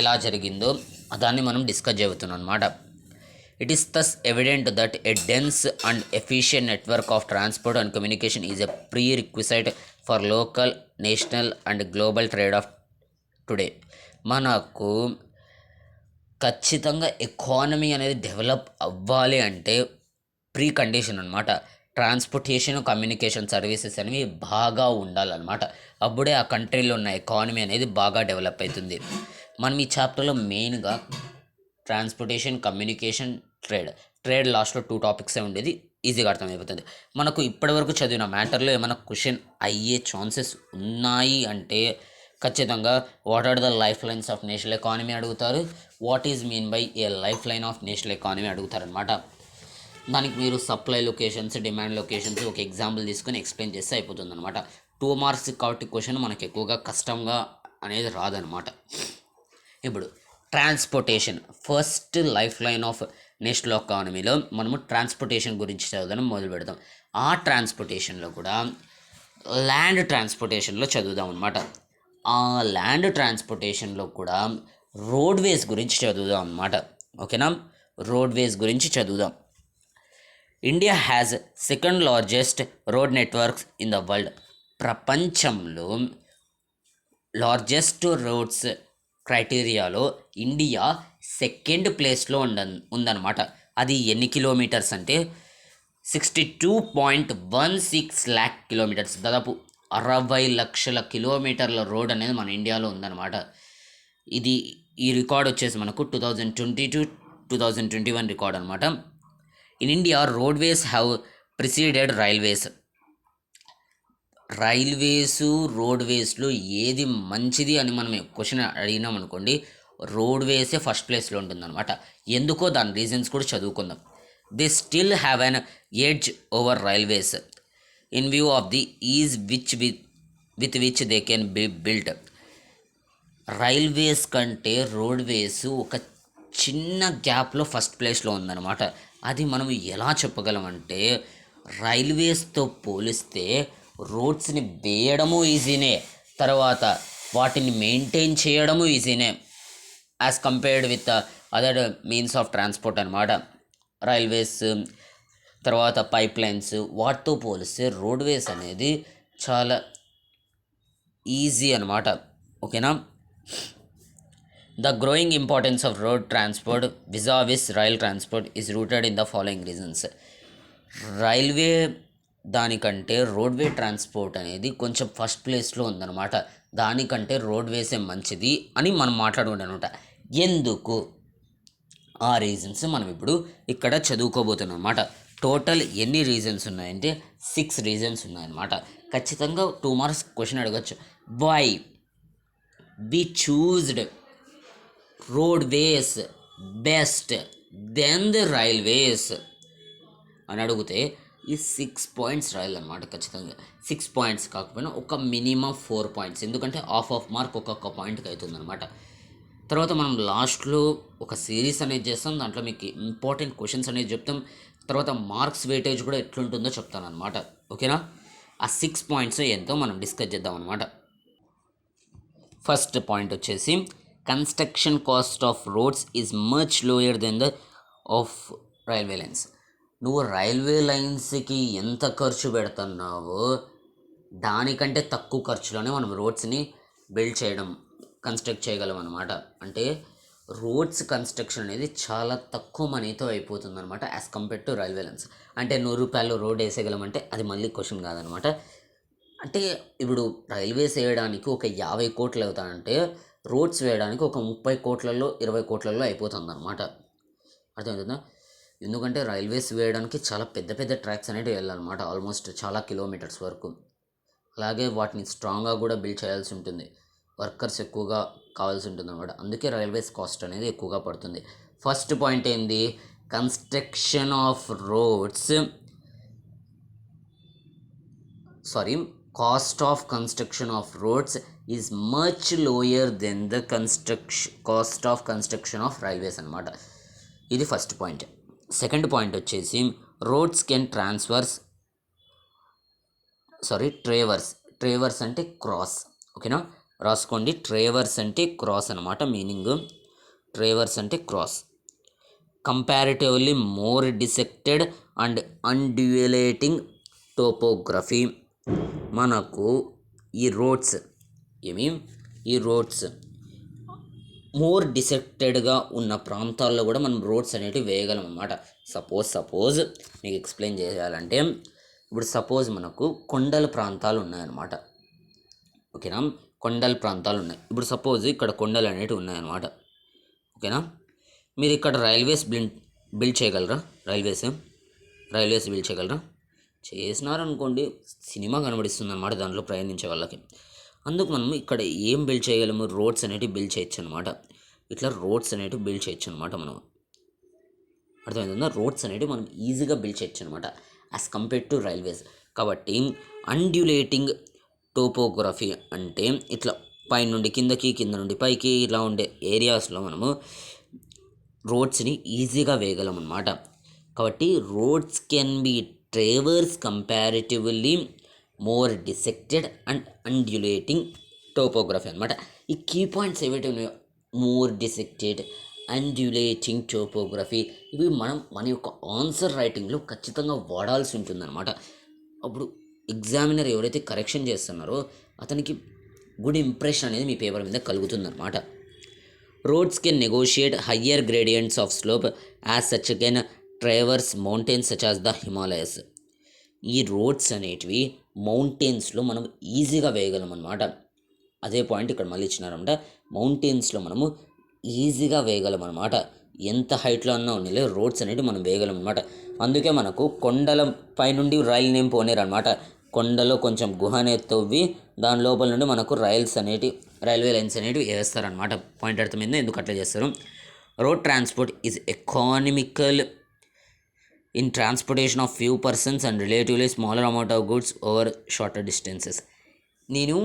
ఎలా జరిగిందో దాన్ని మనం discuss చేస్తున్నాం అనమాట. It is thus evident that a dense and efficient network of transport and communication is a prerequisite for local, national and global trade of today. మనకు ఖచ్చితంగా economy అనేది develop అవ్వాలి అంటే ప్రీ కండిషన్ అనమాట. ట్రాన్స్పోర్టేషన్, కమ్యూనికేషన్ సర్వీసెస్ అనేవి బాగా ఉండాలన్నమాట. అప్పుడే ఆ కంట్రీలో ఉన్న ఎకానమీ అనేది బాగా డెవలప్ అవుతుంది. మనం ఈ చాప్టర్లో మెయిన్గా ట్రాన్స్పోర్టేషన్, కమ్యూనికేషన్, ట్రేడ్ లాస్ట్లో 2 టాపిక్సే ఉండేది, ఈజీగా అర్థమైపోతుంది. మనకు ఇప్పటివరకు చదివిన మ్యాటర్లో ఏమైనా క్వశ్చన్ అయ్యే ఛాన్సెస్ ఉన్నాయి అంటే ఖచ్చితంగా what are the life lines of national economy అడుగుతారు, what is mean by a life line of national economy అడుగుతారనమాట. దానికి మీరు సప్లై లొకేషన్స్, డిమాండ్ లొకేషన్స్ ఒక ఎగ్జాంపుల్ తీసుకొని ఎక్స్ప్లెయిన్ చేస్తే అయిపోతుంది అనమాట. 2 మార్క్స్ కాబట్టి క్వశ్చన్ మనకు ఎక్కువగా కష్టంగా అనేది రాదనమాట. ఇప్పుడు transportation first life line of national ఎకానమీలో మనము ట్రాన్స్పోర్టేషన్ గురించి చదవడం మొదలు పెడతాం. ఆ ట్రాన్స్పోర్టేషన్లో కూడా ల్యాండ్ ట్రాన్స్పోర్టేషన్లో చదువుదాం అనమాట. ఆ ల్యాండ్ ట్రాన్స్పోర్టేషన్లో కూడా రోడ్వేస్ గురించి చదువుదాం అనమాట. ఓకేనా, రోడ్వేస్ గురించి చదువుదాం. India has second largest road networks in the world. ప్రపంచంలో లార్జెస్ట్ రోడ్స్ క్రైటీరియాలో ఇండియా సెకండ్ ప్లేస్లో ఉందన్నమాట. అది ఎన్ని కిలోమీటర్స్ అంటే 62.16 lakh కిలోమీటర్స్, దాదాపు 60 లక్షల కిలోమీటర్ల రోడ్ అనేది మన ఇండియాలో ఉందన్నమాట. ఈ రికార్డ్ వచ్చేసి మనకు 2022-2021 రికార్డ్ అనమాట. In India roadways have preceded railways. రోడ్వేస్లో ఏది మంచిది అని మనం క్వశ్చన్ అడిగినాం అనుకోండి, రోడ్వేసే ఫస్ట్ ప్లేస్లో ఉంటుందన్నమాట. ఎందుకో దాని రీజన్స్ కూడా చదువుకుందాం. They still have an edge over railways in view of the is with which they can be built. Railways కంటే రోడ్వేస్ ఒక చిన్న గ్యాప్లో ఫస్ట్ ప్లేస్లో ఉందన్నమాట. అది మనం ఎలా చెప్పగలమంటే, రైల్వేస్తో పోలిస్తే రోడ్స్ని వేయడము ఈజీనే, తర్వాత వాటిని మెయింటైన్ చేయడము ఈజీనే as compared with other means of transport అనమాట. రైల్వేస్ తర్వాత పైప్ లైన్స్ వాటితో పోలిస్తే రోడ్వేస్ అనేది చాలా ఈజీ అనమాట. ఓకేనా. The growing importance of road transport vis a vis rail transport is rooted in the following reasons. Railway దానికంటే రోడ్వే ట్రాన్స్పోర్ట్ అనేది కొంచెం ఫస్ట్ ప్లేస్లో ఉందన్నమాట. దానికంటే రోడ్వేసే మంచిది అని మనం మాట్లాడుకుంటాం అనమాట. ఎందుకు? ఆ రీజన్స్ మనం ఇప్పుడు ఇక్కడ చదువుకోబోతున్నాం అన్నమాట. టోటల్ ఎన్ని రీజన్స్ ఉన్నాయంటే 6 రీజన్స్ ఉన్నాయన్నమాట. ఖచ్చితంగా 2 మార్క్స్ క్వశ్చన్ అడగచ్చు. Why we choosed roadways best then the railways అని అడిగితే ఈ 6 పాయింట్స్ రాయాలన్నమాట. ఖచ్చితంగా 6 పాయింట్స్ కాకపోయినా ఒక మినిమం 4 పాయింట్స్, ఎందుకంటే ఆఫ్ మార్క్ ఒక్కొక్క పాయింట్కి అవుతుందన్నమాట. తర్వాత మనం లాస్ట్లో ఒక సిరీస్ అనేది చేస్తాం, దాంట్లో మీకు ఇంపార్టెంట్ క్వశ్చన్స్ అనేది చెప్తాం, తర్వాత మార్క్స్ వెయిటేజ్ కూడా ఎట్లుంటుందో చెప్తాను అనమాట. ఓకేనా. ఆ 6 పాయింట్స్ ఎంతో మనం డిస్కస్ చేద్దాం అనమాట. ఫస్ట్ పాయింట్ వచ్చేసి construction cost of roads is much lower than the of railway lines. నువ్వు రైల్వే లైన్స్కి ఎంత ఖర్చు పెడుతున్నావో దానికంటే తక్కువ ఖర్చులోనే మనం రోడ్స్ని కన్స్ట్రక్ట్ చేయగలం అనమాట. అంటే రోడ్స్ కన్స్ట్రక్షన్ అనేది చాలా తక్కువ మనీతో అయిపోతుంది అనమాట as compared to railway lines. అంటే 100 రూపాయలు రోడ్ వేసేయగలమంటే అది మళ్ళీ క్వశ్చన్ కాదనమాట. అంటే ఇప్పుడు రైల్వేస్ వేయడానికి ఒక 50 కోట్లు అవుతాయంటే రోడ్స్ వేయడానికి ఒక 30 కోట్లలో 20 కోట్లలో అయిపోతుంది అనమాట. అర్థమవుతుందా? ఎందుకంటే రైల్వేస్ వేయడానికి చాలా పెద్ద పెద్ద ట్రాక్స్ అనేవి వెళ్ళాలన్నమాట, ఆల్మోస్ట్ చాలా కిలోమీటర్స్ వరకు. అలాగే వాటిని స్ట్రాంగ్గా కూడా బిల్డ్ చేయాల్సి ఉంటుంది, వర్కర్స్ ఎక్కువగా కావాల్సి ఉంటుంది అనమాట. అందుకే రైల్వేస్ కాస్ట్ అనేది ఎక్కువగా పడుతుంది. ఫస్ట్ పాయింట్ ఏంది? Construction of roads cost of construction of roads is much lower than the cost of construction of railways అనమాట. ఇది ఫస్ట్ పాయింట్. సెకండ్ పాయింట్ వచ్చేసి రోడ్స్ కెన్ ట్రేవర్స్ అంటే క్రాస్. ఓకేనా, రాసుకోండి. ట్రేవర్స్ అంటే క్రాస్ అనమాట మీనింగ్. ట్రేవర్స్ అంటే cross. Comparatively more dissected and undulating topography. మనకు ఈ రోడ్స్ మోర్ డిసెక్టెడ్గా ఉన్న ప్రాంతాల్లో కూడా మనం రోడ్స్ అనేటివి వేయగలం అన్నమాట. సపోజ్ మీకు ఎక్స్ప్లెయిన్ చేయాలంటే, ఇప్పుడు సపోజ్ మనకు కొండల ప్రాంతాలు ఉన్నాయన్నమాట. ఓకేనా, కొండల ప్రాంతాలు ఉన్నాయి. ఇప్పుడు సపోజ్ ఇక్కడ కొండలు అనేటివి ఉన్నాయన్నమాట. ఓకేనా, మీరు ఇక్కడ రైల్వేస్ బిల్డ్ చేయగలరా? రైల్వేస్ బిల్డ్ చేయగలరా? చేసినారనుకోండి సినిమా కనబడిస్తుంది అనమాట దాంట్లో ప్రయాణించే వాళ్ళకి. అందుకు మనం ఇక్కడ ఏం బిల్డ్ చేయగలము? రోడ్స్ అనేటివి బిల్డ్ చేయొచ్చు అనమాట. ఇట్లా రోడ్స్ అనేటివి బిల్డ్ చేయొచ్చు అనమాట. మనం అర్థమవుతుందా? రోడ్స్ అనేటివి మనం ఈజీగా బిల్డ్ చేయొచ్చు అనమాట యాజ్ కంపేర్డ్ టు రైల్వేస్. కాబట్టి అన్డ్యులేటింగ్ టోపోగ్రఫీ అంటే ఇట్లా పై నుండి కిందకి, కింద నుండి పైకి ఇలా ఉండే ఏరియాస్లో మనము రోడ్స్ని ఈజీగా వేయగలం అనమాట. కాబట్టి roads can be traverse comparatively more dissected and undulating topography అనమాట. ఈ కీ పాయింట్స్ ఏవైతే ఉన్నాయో, మోర్ డిసెక్టెడ్, అండ్యులేటింగ్ టోపోగ్రఫీ. ఇవి మనం మన యొక్క ఆన్సర్ రైటింగ్లో ఖచ్చితంగా వాడాల్సి ఉంటుందన్నమాట. అప్పుడు ఎగ్జామినర్ ఎవరైతే కరెక్షన్ చేస్తున్నారో అతనికి గుడ్ ఇంప్రెషన్ అనేది మీ పేపర్ మీద కలుగుతుందన్నమాట. Roads can negotiate higher gradients of slope as such can traverse mountains such as the Himalayas. ఈ రోడ్స్ అనేటివి మౌంటైన్స్లో మనం ఈజీగా వేయగలం అనమాట. అదే పాయింట్ ఇక్కడ మళ్ళీ ఇచ్చినారంట, మౌంటైన్స్లో మనము ఈజీగా వేయగలం అనమాట. ఎంత హైట్లో అన్నా ఉన్నాయి రోడ్స్ అనేవి మనం వేయగలం అనమాట. అందుకే మనకు కొండల పైనుండి రైలు నేమ్ పోనేరు అనమాట. కొండలో కొంచెం గుహ అనేది తవ్వి దాని లోపల నుండి మనకు రైల్వే లైన్స్ అనేటివి వేస్తారనమాట. పాయింట్ అర్థమైందా ఎందుకు అట్లా చేస్తారు. Road transport is economical in transportation of few persons and relatively smaller amount of goods over shorter distances. నేను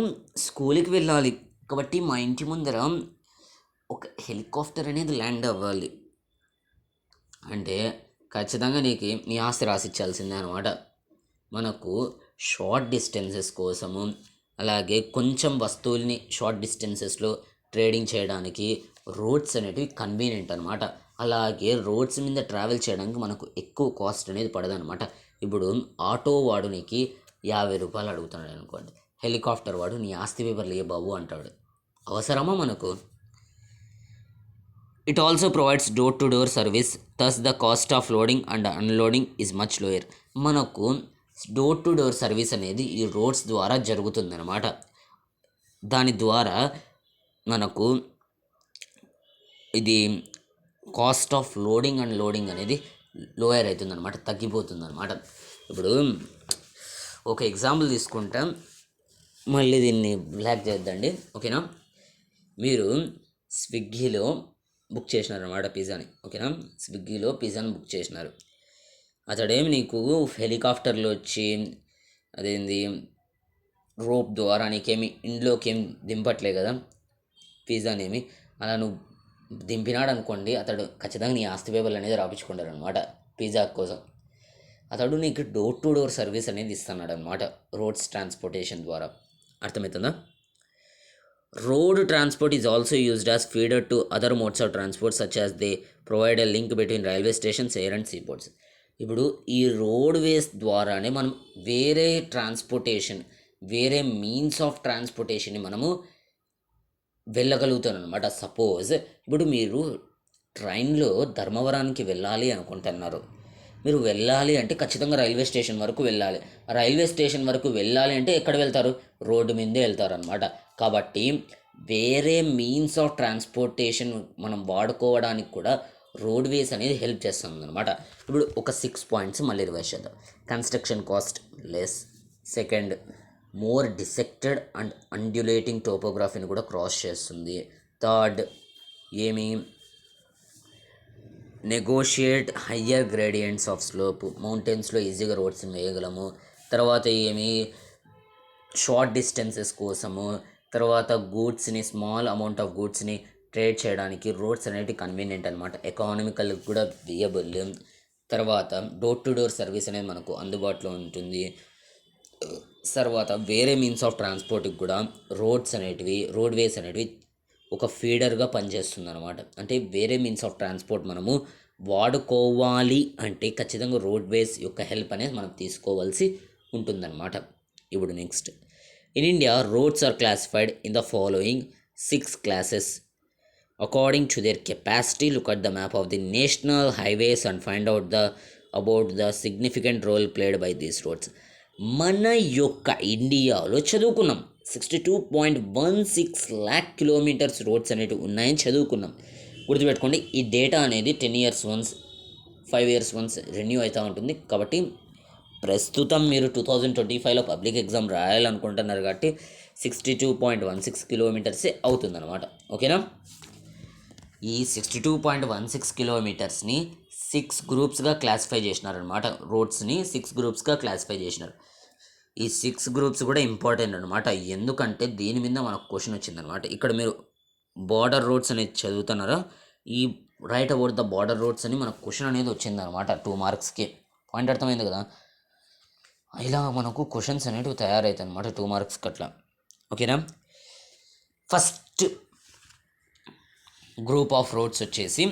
స్కూల్కి వెళ్ళాలి కాబట్టి మా ఇంటి ముందర ఒక హెలికాప్టర్ అనేది ల్యాండ్ అవ్వాలి అంటే ఖచ్చితంగా నీ ఆస్తి రాసిచ్చాల్సిందే అనమాట. మనకు షార్ట్ డిస్టెన్సెస్ కోసము అలాగే కొంచెం వస్తువుల్ని షార్ట్ డిస్టెన్సెస్లో ట్రేడింగ్ చేయడానికి రోడ్స్ అనేటివి కన్వీనియంట్ అనమాట. అలాగే రోడ్స్ మీద ట్రావెల్ చేయడానికి మనకు ఎక్కువ కాస్ట్ అనేది పడదనమాట. ఇప్పుడు ఆటో వాడు నీకు 50 రూపాయలు అడుగుతున్నాడు అనుకోండి, హెలికాప్టర్ వాడు నీ ఆస్తి పేపర్లు ఏ బాబు అంటాడు. అవసరమా మనకు? It also provides door to door service, thus the cost of loading and unloading is much lower. మనకు డోర్ టు డోర్ సర్వీస్ అనేది ఈ రోడ్స్ ద్వారా జరుగుతుందన్నమాట. దాని ద్వారా మనకు ఇది cost of loading and loading అనేది లోయర్ అవుతుందన్నమాట, తగ్గిపోతుందన్నమాట. ఇప్పుడు ఒక ఎగ్జాంపుల్ తీసుకుంటాం, మళ్ళీ దీన్ని బ్లాక్ చేద్దండి, ఓకేనా. మీరు స్విగ్గీలో బుక్ చేసినారనమాట పిజ్జాని, ఓకేనా. స్విగ్గీలో పిజ్జాని బుక్ చేసినారు. అతడేమి నీకు హెలికాప్టర్లో వచ్చి అదేంది రోప్ ద్వారా నీకేమి ఇంట్లోకి ఏం దింపట్లే కదా పిజ్జానేమి. అలా నువ్వు దింపినాడు అనుకోండి, అతడు ఖచ్చితంగా నీ ఆస్తి పేపర్లు అనేది రాపించుకుంటారు అనమాట పిజ్జా కోసం. అతడు నీకు డోర్ టు డోర్ సర్వీస్ అనేది ఇస్తున్నాడు అనమాట రోడ్స్ ట్రాన్స్పోర్టేషన్ ద్వారా. అర్థమవుతుందా? Road transport is also used as feeder to other modes of transport such as they provide a link between railway stations, air and seaports. ఇప్పుడు ఈ రోడ్ వేస్ ద్వారానే మనం వేరే ట్రాన్స్పోర్టేషన్, వేరే మీన్స్ ఆఫ్ ట్రాన్స్పోర్టేషన్ని మనము వెళ్ళగలుగుతాను అనమాట. సపోజ్ ఇప్పుడు మీరు ట్రైన్లో ధర్మవరానికి వెళ్ళాలి అనుకుంటున్నారు. మీరు వెళ్ళాలి అంటే ఖచ్చితంగా రైల్వే స్టేషన్ వరకు వెళ్ళాలి. రైల్వే స్టేషన్ వరకు వెళ్ళాలి అంటే ఎక్కడ వెళ్తారు? రోడ్డు మీదే వెళ్తారు అనమాట. కాబట్టి వేరే మీన్స్ ఆఫ్ ట్రాన్స్పోర్టేషన్ మనం వాడుకోవడానికి కూడా రోడ్వేస్ అనేది హెల్ప్ చేస్తుంది అనమాట. ఇప్పుడు ఒక 6 పాయింట్స్ మళ్ళీ రివైజ్ చేద్దాం. Construction cost less, second more dissected and undulating టోపోగ్రఫీని కూడా క్రాస్ చేస్తుంది. థర్డ్ ఏమి negotiate higher gradients of slope, మౌంటైన్స్లో ఈజీగా రోడ్స్ని వేయగలము. తర్వాత ఏమి షార్ట్ డిస్టెన్సెస్ కోసము, తర్వాత గూడ్స్ని స్మాల్ అమౌంట్ ఆఫ్ గూడ్స్ని ట్రేడ్ చేయడానికి రోడ్స్ అనేవి కన్వీనియంట్ అనమాట, ఎకానమికల్ కూడా వియబుల్. తర్వాత డోర్ టు డోర్ సర్వీస్ అనేది మనకు అందుబాటులో ఉంటుంది. తర్వాత వేరే మీన్స్ ఆఫ్ ట్రాన్స్పోర్ట్కి కూడా రోడ్వేస్ అనేటివి ఒక ఫీడర్గా పనిచేస్తుంది అనమాట. అంటే వేరే మీన్స్ ఆఫ్ ట్రాన్స్పోర్ట్ మనము వాడుకోవాలి అంటే ఖచ్చితంగా రోడ్వేస్ యొక్క హెల్ప్ అనేది మనం తీసుకోవాల్సి ఉంటుందన్నమాట. ఇప్పుడు next, in India roads are classified in the following 6 classes according to their capacity. Look at the map of the national highways and find out about the significant role played by these roads. మన యొక్క ఇండియాలో చదువుకున్నాం 62.16 lakh kilometres roads అనేవి ఉన్నాయని చదువుకున్నాం. గుర్తుపెట్టుకోండి, ఈ data అనేది 10 years once 5 years once renew అవుతూ ఉంటుంది. కాబట్టి ప్రస్తుతం మీరు 2025లో పబ్లిక్ ఎగ్జామ్ రాయాలనుకుంటున్నారు కాబట్టి 62.16 కిలోమీటర్సే అవుతుందన్నమాట, ఓకేనా. ఈ 62.16 కిలోమీటర్స్ని 6 గ్రూప్స్గా క్లాసిఫై చేసినారనమాట. రోడ్స్ని 6 గ్రూప్స్గా క్లాసిఫై చేసినారు. ఈ 6 గ్రూప్స్ కూడా ఇంపార్టెంట్ అనమాట, ఎందుకంటే దీని మీద మనకు క్వశ్చన్ వచ్చిందనమాట. ఇక్కడ మీరు బార్డర్ రోడ్స్ అనేది చదువుతున్నారా, ఈ write about the border roads అని మనకు క్వశ్చన్ అనేది వచ్చిందనమాట 2 మార్క్స్కి. పాయింట్ అర్థమైంది కదా. ఇలా మనకు క్వశ్చన్స్ అనేవి తయారవుతాయి అనమాట 2 మార్క్స్కి అట్లా, ఓకేనా. ఫస్ట్ గ్రూప్ ఆఫ్ రోడ్స్ వచ్చేసి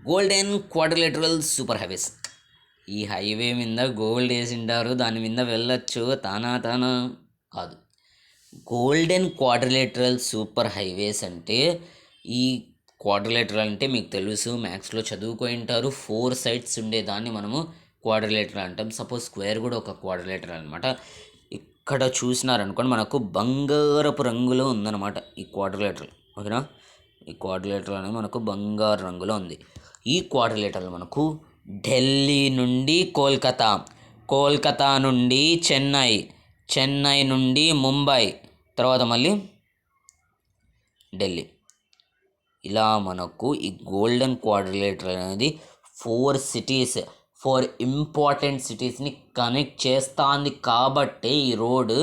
గోల్డెన్ క్వాడ్రిలేటరల్ సూపర్ హైవేస్. ఈ హైవే మీద గోల్డ్ వేసింటారు, దాని మీద వెళ్ళొచ్చు తానా కాదు. గోల్డెన్ క్వాడ్రిలేటరల్ సూపర్ హైవేస్ అంటే, ఈ క్వాడ్రిలేటరల్ అంటే మీకు తెలుసు, మ్యాథ్స్లో చదువుకొని ఉంటారు. 4 సైడ్స్ ఉండేదాన్ని మనము క్వాడ్రిలేటరల్ అంటాం. సపోజ్ స్క్వేర్ కూడా ఒక క్వాడ్రిలేటరల్ అనమాట. ఇక్కడ చూసినారనుకోండి, మనకు బంగారపు రంగులో ఉందన్నమాట ఈ క్వాడ్రిలేటరల్. ఓకేనా, ఈ క్వాడ్రిలేటరల్ అనేది మనకు బంగారు రంగులో ఉంది. ఈ క్వాడ్రిలేటరల్ మనకు ఢిల్లీ నుండి కోల్కతా, కోల్కతా నుండి చెన్నై, చెన్నై నుండి ముంబై, తర్వాత మళ్ళీ ఢిల్లీ. ఇలా మనకు ఈ గోల్డెన్ క్వాడ్రిలేటరల్ అనేది 4 సిటీస్, 4 ఇంపార్టెంట్ సిటీస్ని కనెక్ట్ చేస్తుంది. కాబట్టి ఈ road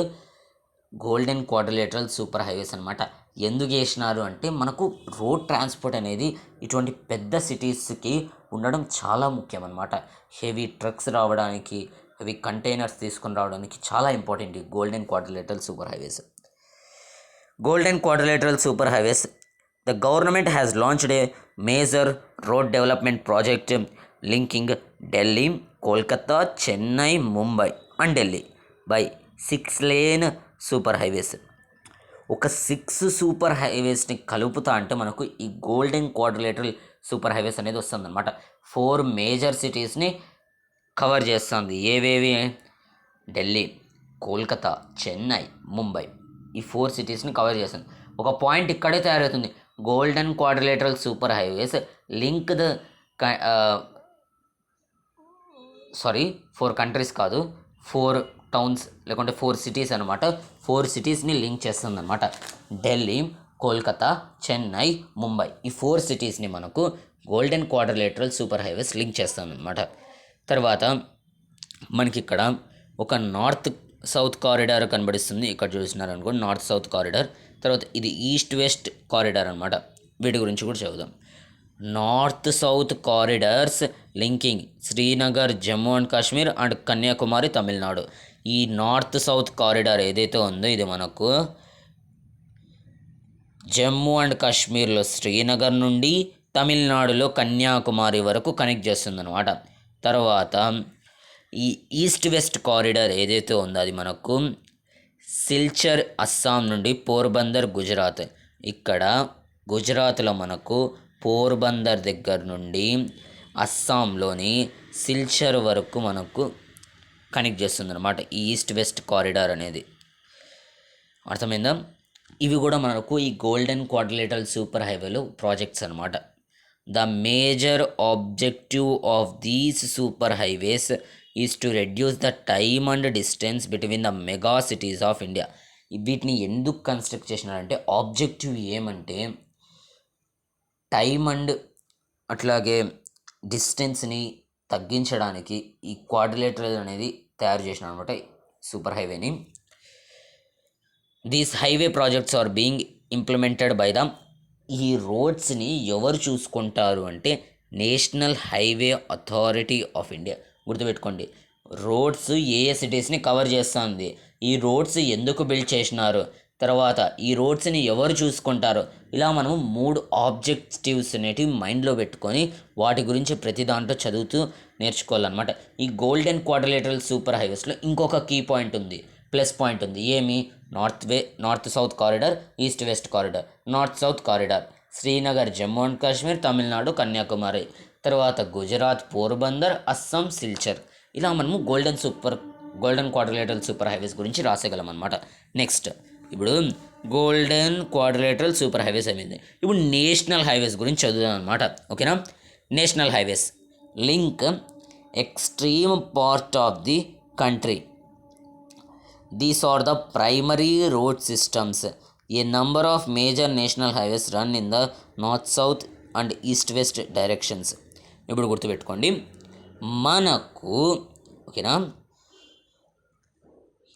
golden quadrilateral super highways అనమాట. ఎందుకు వేసినారు అంటే, మనకు రోడ్ ట్రాన్స్పోర్ట్ అనేది ఇటువంటి పెద్ద సిటీస్కి ఉండడం చాలా ముఖ్యం అనమాట. హెవీ ట్రక్స్ రావడానికి, హెవీ కంటైనర్స్ తీసుకొని రావడానికి చాలా ఇంపార్టెంట్ ఈ golden quadrilateral super highways. Golden quadrilateral super highways, the government has launched a major road development project linking Delhi, Kolkata, Chennai, Mumbai and Delhi by 6 lane super highways. ఒక 6 సూపర్ హైవేస్ని కలుపుతా అంటే మనకు ఈ గోల్డెన్ క్వాడ్రిలేటరల్ సూపర్ హైవేస్ అనేది వస్తుందన్నమాట. 4 మేజర్ సిటీస్ని కవర్ చేస్తుంది. ఏవేవి? ఢిల్లీ, కోల్కతా, చెన్నై, ముంబై. ఈ 4 సిటీస్ని కవర్ చేస్తుంది. ఒక పాయింట్ ఇక్కడే తయారవుతుంది. Golden quadrilateral super highways link the 4 countries కాదు, 4 టౌన్స్ లేకుంటే 4 సిటీస్ అనమాట. 4 సిటీస్ని లింక్ చేస్తుంది అనమాట. ఢిల్లీ, కోల్కతా, చెన్నై, ముంబై. ఈ 4 సిటీస్ని మనకు golden quadrilateral super highways link చేస్తుంది అనమాట. తర్వాత మనకి ఇక్కడ ఒక నార్త్ సౌత్ కారిడార్ కనబడిస్తుంది. ఇక్కడ చూసినారనుకోండి, నార్త్ సౌత్ కారిడార్. తర్వాత ఇది ఈస్ట్ వెస్ట్ కారిడార్ అనమాట. వీటి గురించి కూడా చదువుదాం. North south corridors linking Srinagar, Jammu and Kashmir and Kanyakumari, Tamil Nadu. ఈ నార్త్ సౌత్ కారిడార్ ఏదైతే ఉందో ఇది మనకు జమ్మూ అండ్ కాశ్మీర్లో శ్రీనగర్ నుండి తమిళనాడులో కన్యాకుమారి వరకు కనెక్ట్ చేస్తుంది అనమాట. తర్వాత ఈ ఈస్ట్ వెస్ట్ కారిడార్ ఏదైతే ఉందో అది మనకు సిల్చర్ అస్సాం నుండి పోర్బందర్, గుజరాత్. ఇక్కడ గుజరాత్లో మనకు పోర్బందర్ దగ్గర నుండి అస్సాంలోని సిల్చర్ వరకు మనకు కనెక్ట్ చేస్తుంది అనమాట ఈ ఈస్ట్ వెస్ట్ కారిడార్ అనేది. అర్థమైందా? ఇవి కూడా మనకు ఈ గోల్డెన్ క్వాడ్రిలేటరల్ సూపర్ హైవేలో ప్రాజెక్ట్స్ అనమాట. The major objective of these super highways is to reduce the time and distance between the mega cities of India. వీటిని ఎందుకు కన్స్ట్రక్ట్ చేసినారంటే, ఆబ్జెక్టివ్ ఏమంటే టైం అండ్ అట్లాగే డిస్టెన్స్ని తగ్గించడానికి ఈ క్వాడ్రిలేటరల్ అనేది తయారు చేసిన అనమాట సూపర్ హైవేని. These highway projects are being implemented by the, ఈ రోడ్స్ని ఎవరు చూసుకుంటారు అంటే national highway authority of India. గుర్తుపెట్టుకోండి, రోడ్స్ ఏ సిటీస్ని కవర్ చేస్తుంది, ఈ రోడ్స్ ఎందుకు బిల్డ్ చేసినారు, తర్వాత ఈ రోడ్స్ని ఎవరు చూసుకుంటారు, ఇలా మనం 3 ఆబ్జెక్టివ్స్ అనేటివి మైండ్లో పెట్టుకొని వాటి గురించి ప్రతి దాంట్లో చదువుతూ నేర్చుకోవాలన్నమాట. ఈ గోల్డెన్ క్వాడ్రిలేటరల్ సూపర్ హైవేస్లో ఇంకొక కీ పాయింట్ ఉంది, ప్లస్ పాయింట్ ఉంది. ఏమి? North south corridor, east west corridor. North south corridor Srinagar, Jammu and Kashmir, Tamil Nadu, Kanyakumari. తర్వాత గుజరాత్ పోర్బందర్, అస్సాం సిల్చర్. ఇలా మనము గోల్డెన్ క్వాడ్రిలేటరల్ సూపర్ హైవేస్ గురించి రాసేయగలం అనమాట. నెక్స్ట్ ఇప్పుడు గోల్డెన్ క్వాడ్రిలేటరల్ సూపర్ హైవేస్ అయిపోయింది. ఇప్పుడు నేషనల్ హైవేస్ గురించి చదువుదాం అనమాట. ఓకేనా? National highways link extreme part of the country. These are the primary road systems. A number of major national highways run in the north, south and east west directions. ఇప్పుడు గుర్తుపెట్టుకోండి, మనకు ఓకేనా,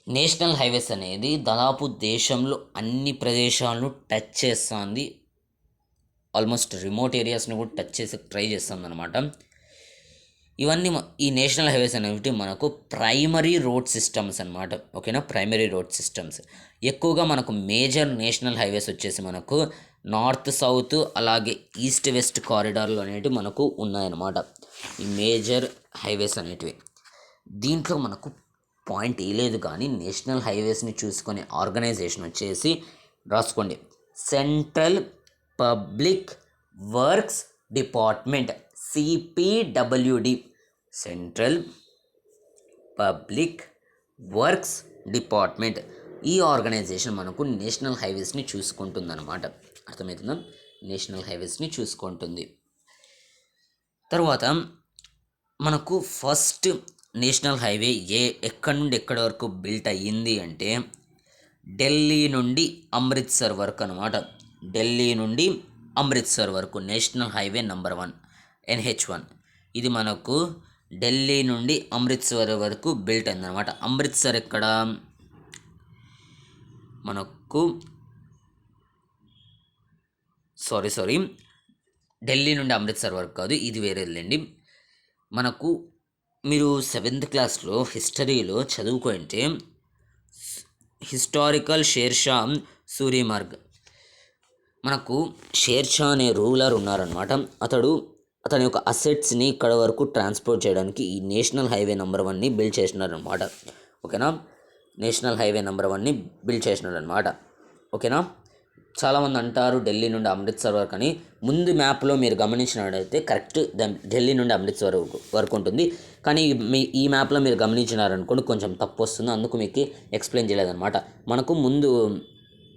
national highways అనేది దాదాపు దేశంలో అన్ని ప్రదేశాలను touch చేస్తుంది. ఆల్మోస్ట్ రిమోట్ ఏరియాస్ని కూడా టచ్ చేసి ట్రై చేస్తుంది అనమాట. ఇవన్నీ ఈ నేషనల్ హైవేస్ అనేవి మనకు ప్రైమరీ రోడ్ సిస్టమ్స్ అనమాట. ఓకేనా? ప్రైమరీ రోడ్ సిస్టమ్స్ ఎక్కువగా మనకు మేజర్ నేషనల్ హైవేస్ వచ్చేసి మనకు నార్త్ సౌత్ అలాగే ఈస్ట్ వెస్ట్ కారిడార్లు అనేటివి మనకు ఉన్నాయన్నమాట, ఈ మేజర్ హైవేస్ అనేటివి. దీంట్లో మనకు పాయింట్ లేదు, కానీ నేషనల్ హైవేస్ని చూసుకునే ఆర్గనైజేషన్ వచ్చేసి రాసుకోండి, central public works department, CPWD, central public works department. ఈ ఆర్గనైజేషన్ మనకు నేషనల్ హైవేస్ని చూసుకుంటుందన్నమాట. అర్థమవుతుందా? నేషనల్ హైవేస్ని చూసుకుంటుంది. తర్వాత మనకు ఫస్ట్ నేషనల్ హైవే ఎక్కడి నుండి ఎక్కడి వరకు బిల్ట్ అయ్యింది అంటే ఢిల్లీ నుండి అమృత్సర్ వరకు అనమాట. ఢిల్లీ నుండి అమృత్సర్ వరకు నేషనల్ హైవే నెంబర్ 1 NH1. ఇది మనకు ఢిల్లీ నుండి అమృత్సర్ వరకు బిల్ట్ అయిందనమాట. అమృత్సర్ ఎక్కడ మనకు సారీ ఢిల్లీ నుండి అమృత్సర్ వరకు కాదు, ఇది వేరేదండి. మనకు మీరు 7th క్లాస్లో హిస్టరీలో చదువుకుంటే హిస్టారికల్ షేర్షా సూరిమార్గ్, మనకు షేర్షా అనే రూలర్ ఉన్నారనమాట. అతని యొక్క అసెట్స్ని ఇక్కడ వరకు ట్రాన్స్పోర్ట్ చేయడానికి ఈ నేషనల్ హైవే నెంబర్ 1ని బిల్డ్ చేసినారనమాట. ఓకేనా? నేషనల్ హైవే నెంబర్ 1ని బిల్డ్ చేసినారనమాట. ఓకేనా? చాలామంది అంటారు ఢిల్లీ నుండి అమృత్సర్ వరకు అని. ముందు మ్యాప్లో మీరు గమనించినట్లయితే కరెక్ట్ ఢిల్లీ నుండి అమృత్సర్ వరకు ఉంటుంది, కానీ ఈ మ్యాప్లో మీరు గమనించినారనుకోండి కొంచెం తప్పు వస్తుంది, అందుకు మీకు ఎక్స్ప్లెయిన్ చేయలేదన్నమాట. మనకు ముందు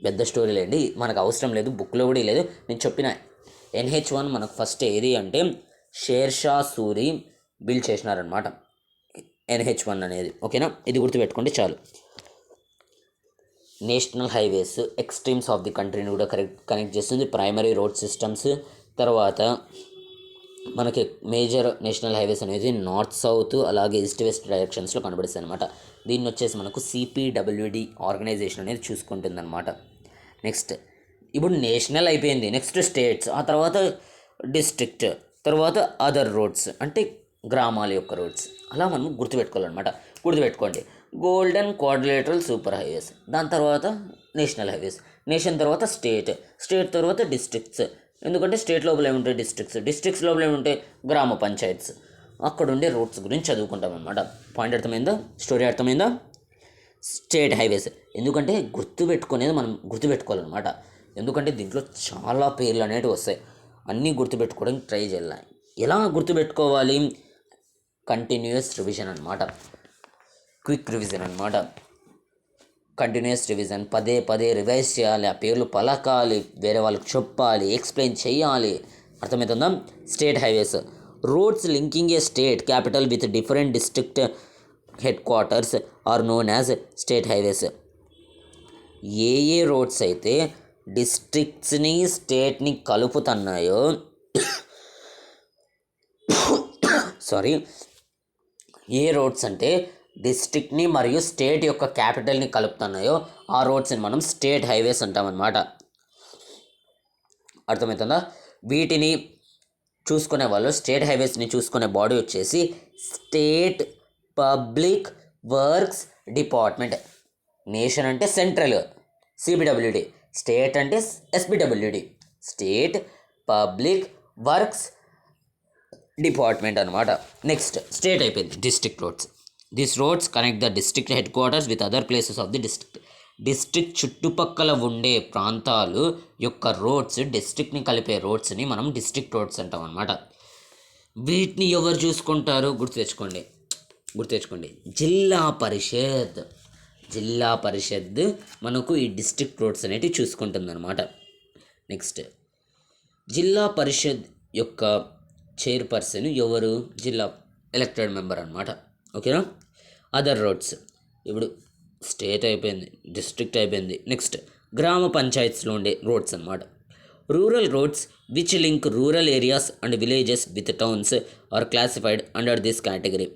పెద్ద స్టోరీ లేండి, మనకు అవసరం లేదు, బుక్లో కూడా లేదు. నేను చెప్పిన NH1 మనకు ఫస్ట్ ఏది అంటే షేర్షా సూరి బిల్డ్ చేసినారనమాట, NH1 అనేది. ఓకేనా? ఇది గుర్తుపెట్టుకోండి చాలు. National highways extremes of the కంట్రీని కూడా కనెక్ట్ చేస్తుంది, ప్రైమరీ రోడ్ సిస్టమ్స్. తర్వాత మనకి మేజర్ నేషనల్ హైవేస్ అనేది నార్త్ సౌత్ అలాగే ఈస్ట్ వెస్ట్ డైరెక్షన్స్లో కనబడిస్తాయి అనమాట. దీన్ని వచ్చేసి మనకు సిపిడబ్ల్యూడి ఆర్గనైజేషన్ అనేది చూసుకుంటుంది అనమాట. నెక్స్ట్ ఇప్పుడు నేషనల్ అయిపోయింది, నెక్స్ట్ స్టేట్స్, ఆ తర్వాత డిస్ట్రిక్ట్, తర్వాత అదర్ రోడ్స్ అంటే గ్రామాల యొక్క రోడ్స్. అలా మనం గుర్తుపెట్టుకోవాలన్నమాట. గుర్తుపెట్టుకోండి, గోల్డెన్ క్వాడ్రిలేటరల్ సూపర్ హైవేస్, దాని తర్వాత నేషనల్ హైవేస్, నేషన్ తర్వాత స్టేట్, స్టేట్ తర్వాత డిస్ట్రిక్ట్స్. ఎందుకంటే స్టేట్ లోపల ఏముంటాయి డిస్ట్రిక్ట్స్ లోపల ఏముంటాయి గ్రామ పంచాయత్స్. అక్కడ ఉండే రోడ్స్ గురించి చదువుకుంటాం అనమాట. పాయింట్ అర్థమైందా? స్టోరీ అర్థమైందా? స్టేట్ హైవేస్ ఎందుకంటే మనం గుర్తుపెట్టుకోవాలన్నమాట. ఎందుకంటే దీంట్లో చాలా పేర్లు అనేవి వస్తాయి, అన్నీ గుర్తుపెట్టుకోవడానికి ట్రై చేయాలి. ఎలా గుర్తుపెట్టుకోవాలి? కంటిన్యూస్ రివిజన్ అనమాట, క్విక్ రివిజన్ అనమాట. కంటిన్యూస్ రివిజన్, పదే పదే రివైజ్ చేయాలి, ఆ పేర్లు పలకాలి, వేరే వాళ్ళకి చెప్పాలి, ఎక్స్ప్లెయిన్ చేయాలి. అర్థమవుతుందా? State highways, roads linking a state capital with different district headquarters are known as state highways. ఏ రోడ్స్ అయితే డిస్ట్రిక్ట్స్ని స్టేట్ని కలుపుతున్నాయో ఏ రోడ్స్ అంటే డిస్ట్రిక్ట్ని మరియు స్టేట్ యొక్క క్యాపిటల్ని కలుపుతున్నాయో ఆ రోడ్స్ని మనం స్టేట్ హైవేస్ అంటామన్నమాట. అర్థమవుతుందా? వీటిని చూసుకునే వాళ్ళు స్టేట్ హైవేస్ని చూసుకునే బాడీ వచ్చేసి state public works department. Nation అంటే సెంట్రల్ సిబిడబ్ల్యూడి, స్టేట్ అంటే ఎస్బిడబ్ల్యూడి, స్టేట్ పబ్లిక్ వర్క్స్ డిపార్ట్మెంట్ అనమాట. నెక్స్ట్ స్టేట్ అయిపోయింది. District roads, this roads connect the district head quarters with other places of the district. District చుట్టుపక్కల ఉండే ప్రాంతాలు యొక్క రోడ్స్, డిస్ట్రిక్ట్ని కలిపే రోడ్స్ని మనం డిస్ట్రిక్ట్ రోడ్స్ అంటాం అనమాట. వీటిని ఎవరు చూసుకుంటారు? గుర్తుతెచ్చుకోండి. జిల్లా పరిషత్ మనకు ఈ డిస్ట్రిక్ట్ రోడ్స్ అనేటివి చూసుకుంటుంది అనమాట. నెక్స్ట్ జిల్లా పరిషత్ యొక్క చైర్పర్సన్ ఎవరు? జిల్లా ఎలక్టెడ్ మెంబర్ అనమాట. ఓకేనా? అదర్ రోడ్స్, ఇప్పుడు స్టేట్ అయిపోయింది, డిస్ట్రిక్ట్ అయిపోయింది. నెక్స్ట్ గ్రామ పంచాయత్స్లో ఉండే రోడ్స్ అనమాట. Rural roads which link rural areas and villages with towns are classified under this category.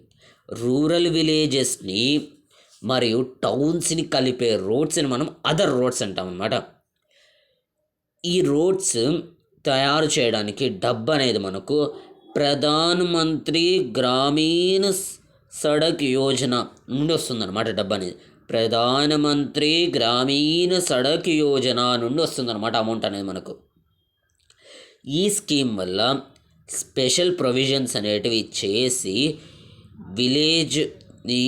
Rural విలేజెస్ని మరియు టౌన్స్ని కలిపే రోడ్స్ని మనం అదర్ రోడ్స్ అంటాం అన్నమాట. ఈ రోడ్స్ తయారు చేయడానికి డబ్బు అనేది మనకు ప్రధాన మంత్రి గ్రామీణ సడక్ యోజన నుండి వస్తుందన్నమాట. డబ్బు అనేది ప్రధానమంత్రి గ్రామీణ సడక్ యోజన నుండి వస్తుందన్నమాట. అమౌంట్ అనేది మనకు ఈ స్కీమ్ వల్ల స్పెషల్ ప్రొవిజన్స్ అనేటివి చేసి విలేజ్ని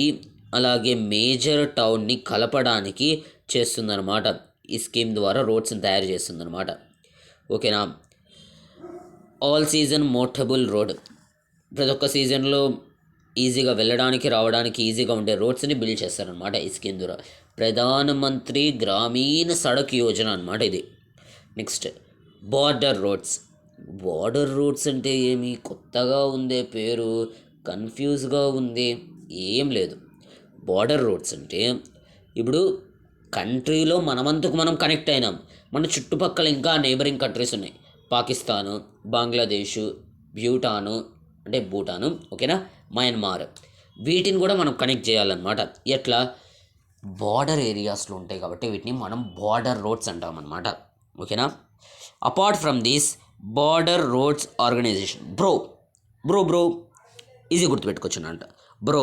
అలాగే మేజర్ టౌన్ని కలపడానికి చేస్తుందన్నమాట. ఈ స్కీమ్ ద్వారా రోడ్స్ని తయారు చేస్తుందన్నమాట. ఓకేనా. ఆల్ సీజన్ మోటబుల్ రోడ్, ప్రతి ఒక్క సీజన్లో ఈజీగా వెళ్ళడానికి రావడానికి ఈజీగా ఉండే రోడ్స్ని బిల్డ్ చేస్తారనమాట ఈ స్కీమ్ ద్వారా. ప్రధానమంత్రి గ్రామీణ సడక్ యోజన అనమాట ఇది. Next border roads. Border roads అంటే ఏమి, కొత్తగా ఉందే పేరు, కన్ఫ్యూజ్గా ఉంది. ఏం లేదు. బార్డర్ రోడ్స్ అంటే ఇప్పుడు కంట్రీలో మనమంతకు మనం కనెక్ట్ అయినాం, మన చుట్టుపక్కల ఇంకా నేబరింగ్ కంట్రీస్ ఉన్నాయి, పాకిస్తాను, బంగ్లాదేశు, భూటాను, ఓకేనా, మయన్మార్. వీటిని కూడా మనం కనెక్ట్ చేయాలన్నమాట. ఎట్లా, బార్డర్ ఏరియాస్లో ఉంటాయి కాబట్టి వీటిని మనం బార్డర్ రోడ్స్ అంటామన్నమాట. ఓకేనా. Apart from this border roads organisation, BRO easy గుర్తుపెట్టుకోవచ్చు అంట బ్రో.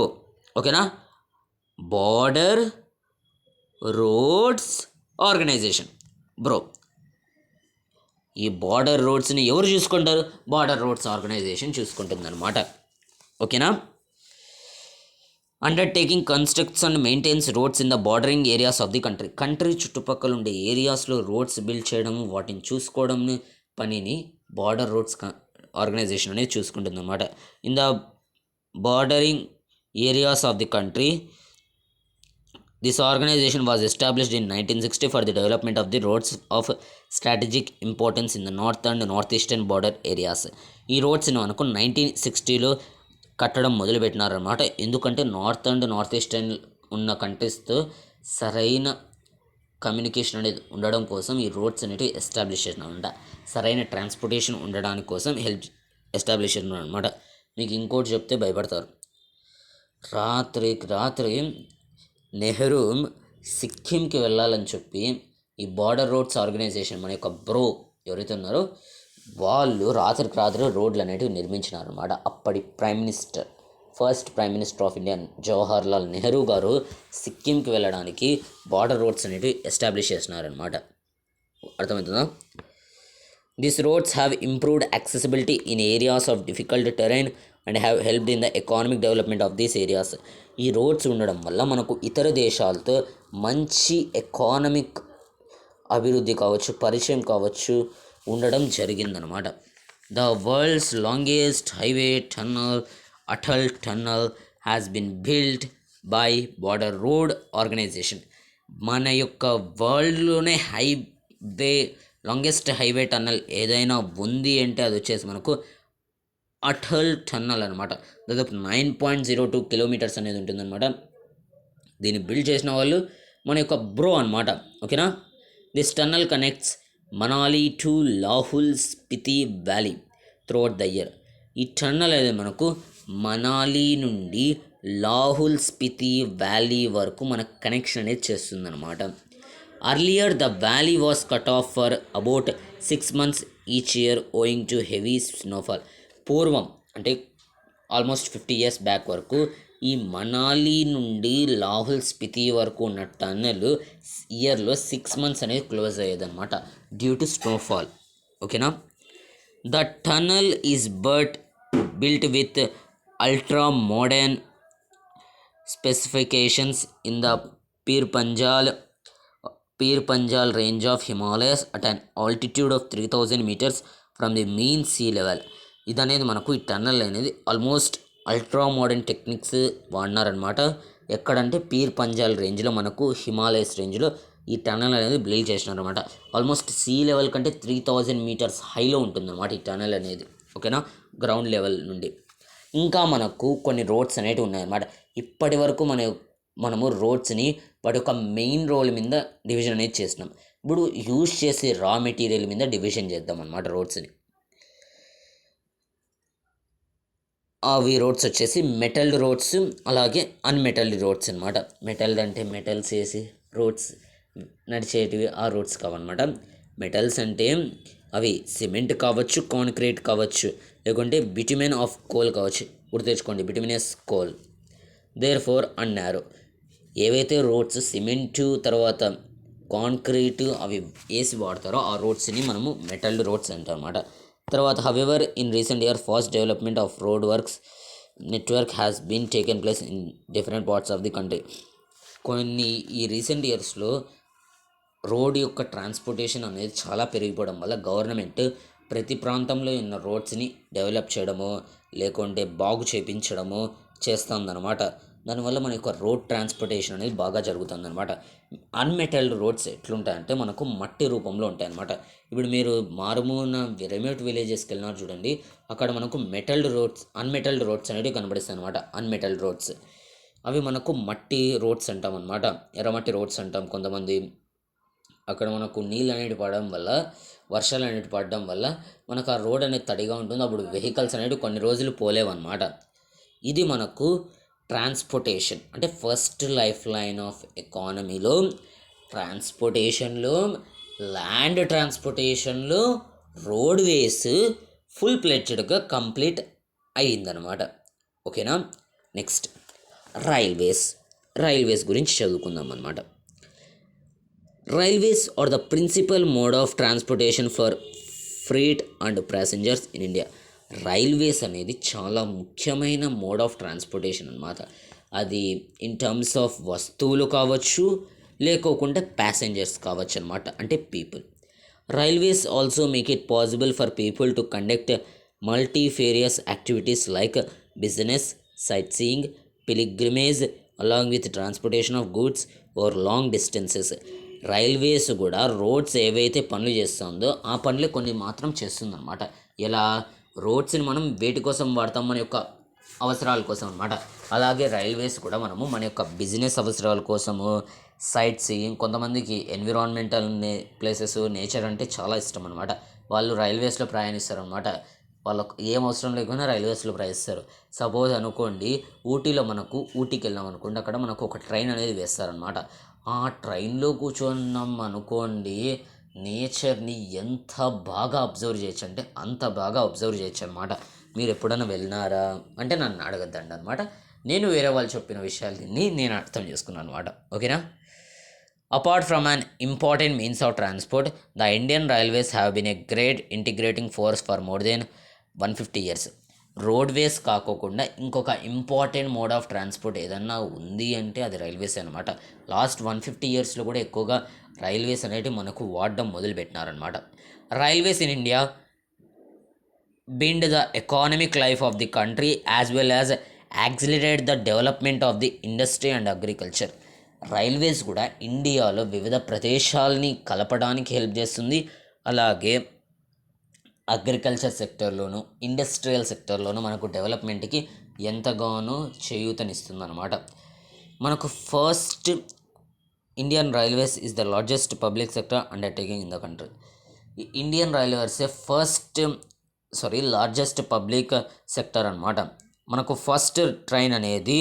ఓకేనా. Border roads organisation, BRO. ఈ బార్డర్ రోడ్స్ని ఎవరు చూసుకుంటారు? బార్డర్ రోడ్స్ ఆర్గనైజేషన్ చూసుకుంటుందన్నమాట. ఓకేనా. Undertaking constructs and maintains roads in the bordering areas of the country చుట్టుపక్కల ఉండే ఏరియాస్లో రోడ్స్ బిల్డ్ చేయడం, వాటిని చూసుకోవడం పనిని బార్డర్ రోడ్స్ ఆర్గనైజేషన్ అనేది చూసుకుంటుంది అన్నమాట. In the bordering areas of the country, this organisation was established in 1960 for the development of the roads of strategic importance in the north and north eastern border areas. ఈ రోడ్స్ని మనకు 1960లో కట్టడం మొదలుపెట్టినారన్నమాట. ఎందుకంటే north and north eastern ఉన్న కంట్రీస్తో సరైన communication అనేది ఉండడం కోసం ఈ రోడ్స్ అనేవి ఎస్టాబ్లిష్ చేసినారంట. సరైన ట్రాన్స్పోర్టేషన్ ఉండడానికి కోసం ఎస్టాబ్లిష్ చేసినారు అనమాట. మీకు ఇంకోటి చెప్తే భయపడతారు. రాత్రి నెహ్రూ సిక్కింకి వెళ్ళాలని చెప్పి ఈ బార్డర్ రోడ్స్ ఆర్గనైజేషన్ మన యొక్క బ్రో ఎవరైతే ఉన్నారో వాళ్ళు రాత్రి రోడ్లు అనేటివి నిర్మించినారు అనమాట. అప్పటి first prime minister of India Jawaharlal Nehru గారు సిక్కింకి వెళ్ళడానికి బార్డర్ రోడ్స్ అనేటివి ఎస్టాబ్లిష్ చేసినారనమాట. అర్థమవుతుందా? This roads have improved accessibility in areas of difficult terrain and have helped in the economic development of these areas. ఈ రోడ్స్ ఉండడం వల్ల మనకు ఇతర దేశాలతో మంచి ఎకానమిక్ అభివృద్ధి కావచ్చు, పరిచయం కావచ్చు ఉండడం జరిగిందనమాట. The world's longest highway tunnel, Atal tunnel, has been built by border road organisation. మన యొక్క వరల్డ్లోనే లాంగెస్ట్ హైవే టన్నల్ ఏదైనా ఉంది అంటే అది వచ్చేసి మనకు అటల్ టన్నల్ అనమాట. దాదాపు 9.02 కిలోమీటర్స్ అనేది ఉంటుందన్నమాట. దీన్ని బిల్డ్ చేసిన వాళ్ళు మన యొక్క బ్రో అనమాట. ఓకేనా. This tunnel connects Manali to Lahaul Spiti valley throughout the year. ఈ టన్నల్ అనేది మనకు మనాలి నుండి లాహుల్ స్పితి వ్యాలీ వరకు మనకు కనెక్షన్ అనేది చేస్తుందన్నమాట. Earlier the valley was cut off for about 6 months each year owing to heavy snowfall. పూర్వం అంటే ఆల్మోస్ట్ 50 years బ్యాక్ వరకు ఈ మనాలి నుండి లాహుల్ స్పితి వరకు ఉన్న టన్నెల్ ఇయర్లో 6 months అనేది క్లోజ్ అయ్యేదన్నమాట డ్యూ టు స్నోఫాల్. ఓకేనా. The tunnel is built with ultra modern specifications in the Pir Panjal range of Himalayas at an altitude of 3000 meters from the mean sea level. ఇదనేది మనకు ఈ టన్నల్ అనేది ఆల్మోస్ట్ అల్ట్రా మోడర్న్ టెక్నిక్స్ వాడినారనమాట. ఎక్కడంటే పీర్ పంజాల్ రేంజ్లో మనకు హిమాలయస్ రేంజ్లో ఈ టన్నల్ అనేది బిల్డ్ చేసినారనమాట. ఆల్మోస్ట్ సీ లెవెల్ కంటే 3000 meters హైలో ఉంటుందన్నమాట ఈ టన్నల్ అనేది. ఓకేనా. గ్రౌండ్ లెవెల్ నుండి. ఇంకా మనకు కొన్ని రోడ్స్ అనేవి ఉన్నాయన్నమాట. ఇప్పటి వరకు మనము రోడ్స్ని వాటి యొక్క మెయిన్ రోల్ మీద డివిజన్ అనేది చేసినాం. ఇప్పుడు యూజ్ చేసే రా మెటీరియల్ మీద డివిజన్ చేద్దాం అనమాట రోడ్స్ని. అవి రోడ్స్ వచ్చేసి మెటల్డ్ రోడ్స్ అలాగే అన్మెటల్డ్ రోడ్స్ అనమాట. మెటల్డ్ అంటే మెటల్స్ వేసి రోడ్స్ నడిచేటివి ఆ రోడ్స్ కావన్నమాట. మెటల్స్ అంటే అవి సిమెంట్ కావచ్చు, కాంక్రీట్ కావచ్చు, లేకుంటే బిటుమెన్ ఆఫ్ కోల్ కావచ్చు. గుర్తుతెచ్చుకోండి, బిటుమినస్ కోల్. దేర్ ఫోర్ అన్నారు ఏవైతే రోడ్స్ సిమెంటు తర్వాత కాంక్రీట్ అవి వేసి వాడతారో ఆ రోడ్స్ని మనము మెటల్ రోడ్స్ అంటాం అన్నమాట. తర్వాత however in recent year fast development of road works network has been taken place in different parts of the country. కొన్ని ఈ రీసెంట్ ఇయర్స్లో రోడ్ యొక్క ట్రాన్స్పోర్టేషన్ అనేది చాలా పెరిగిపోవడం వల్ల గవర్నమెంట్ ప్రతి ప్రాంతంలో ఉన్న రోడ్స్ని డెవలప్ చేయడము లేకుంటే బాగు చేపించడము చేస్తుందన్నమాట. దానివల్ల మన యొక్క రోడ్ ట్రాన్స్పోర్టేషన్ అనేది బాగా జరుగుతుందన్నమాట. అన్మెటల్డ్ రోడ్స్ ఎట్లుంటాయంటే మనకు మట్టి రూపంలో ఉంటాయన్నమాట. ఇప్పుడు మీరు మారుమూల రిమోట్ విలేజెస్కి వెళ్ళినారు చూడండి, అక్కడ మనకు అన్మెటల్డ్ రోడ్స్ అనేవి కనబడిస్తాయి అనమాట. అన్మెటల్డ్ రోడ్స్ అవి మనకు మట్టి రోడ్స్ అంటాం అనమాట. ఎర్రమట్టి రోడ్స్ అంటాం. కొంతమంది అక్కడ మనకు నీళ్ళు అనేవి పడడం వల్ల, వర్షాలు అనేవి పడడం వల్ల మనకు ఆ రోడ్ అనేది తడిగా ఉంటుంది. అప్పుడు వెహికల్స్ అనేవి కొన్ని రోజులు పోలేవన్నమాట. ఇది మనకు ట్రాన్స్పోర్టేషన్ అంటే ఫస్ట్ లైఫ్ లైన్ ఆఫ్ ఎకానమీలో ట్రాన్స్పోర్టేషన్లో ల్యాండ్ ట్రాన్స్పోర్టేషన్లో రోడ్వేస్ ఫుల్ ప్లెడ్జ్డ్గా కంప్లీట్ అయ్యిందనమాట. ఓకేనా. నెక్స్ట్ రైల్వేస్ గురించి చదువుకుందాం అనమాట. Railways are the principal mode of transportation for freight and passengers in India. Railways అనేది చాలా ముఖ్యమైన మోడ్ ఆఫ్ ట్రాన్స్పోర్టేషన్ అనమాట. అది ఇన్ టర్మ్స్ ఆఫ్ వస్తువులు కావచ్చు, లేకోకుండా ప్యాసింజర్స్ కావచ్చు అనమాట, అంటే people. Railways also make it possible for people to conduct multifarious activities like business, sightseeing, pilgrimage along with transportation of goods or long distances. Railways కూడా roads ఏవైతే పనులు చేస్తుందో ఆ పనులే కొన్ని మాత్రం చేస్తుందన్నమాట. ఎలా రోడ్స్ని మనం వేటి కోసం వాడతాం, మన యొక్క అవసరాల కోసం అనమాట. అలాగే రైల్వేస్ కూడా మనము మన యొక్క బిజినెస్ అవసరాల కోసము, సైట్ సీయింగ్, కొంతమందికి ఎన్విరాన్మెంటల్ ప్లేసెస్, నేచర్ అంటే చాలా ఇష్టం అనమాట. వాళ్ళు రైల్వేస్లో ప్రయాణిస్తారు అనమాట. వాళ్ళకు ఏం అవసరం లేకుండా రైల్వేస్లో ప్రయాణిస్తారు. సపోజ్ అనుకోండి, ఊటీకి వెళ్ళాం అనుకోండి, అక్కడ మనకు ఒక ట్రైన్ అనేది వేస్తారనమాట. ఆ ట్రైన్లో కూర్చున్నాం అనుకోండి, నేచర్ని ఎంత బాగా అబ్జర్వ్ చేయొచ్చు అంటే అంత బాగా అబ్జర్వ్ చేయొచ్చు అనమాట. మీరు ఎప్పుడైనా వెళ్ళినారా అంటే నన్ను అడగద్దండి అనమాట. నేను వేరే వాళ్ళు చెప్పిన విషయాలని నేను అర్థం చేసుకున్నాను అనమాట. ఓకేనా. Apart from an important means of transport, the Indian railways have been a great integrating force for more than 150 years. Roadways కాకోకుండా ఇంకొక ఇంపార్టెంట్ మోడ్ ఆఫ్ ట్రాన్స్పోర్ట్ ఏదన్నా ఉంది అంటే అది రైల్వేస్ అనమాట. లాస్ట్ 150 yearsలో కూడా ఎక్కువగా రైల్వేస్ అనేవి మనకు వాడడం మొదలుపెట్టినారనమాట. Railways in India build the economic life of the country as well as accelerate the development of the industry and agriculture. Railways కూడా ఇండియాలో వివిధ ప్రదేశాలని కలపడానికి హెల్ప్ చేస్తుంది. అలాగే అగ్రికల్చర్ సెక్టర్లోను, ఇండస్ట్రియల్ సెక్టర్లోను మనకు డెవలప్మెంట్కి ఎంతగానో చేయూతనిస్తుంది అనమాట. మనకు first Indian railways is the largest public sector undertaking in the country. Indian రైల్వేసే లార్జెస్ట్ పబ్లిక్ సెక్టర్ అనమాట. మనకు ఫస్ట్ ట్రైన్ అనేది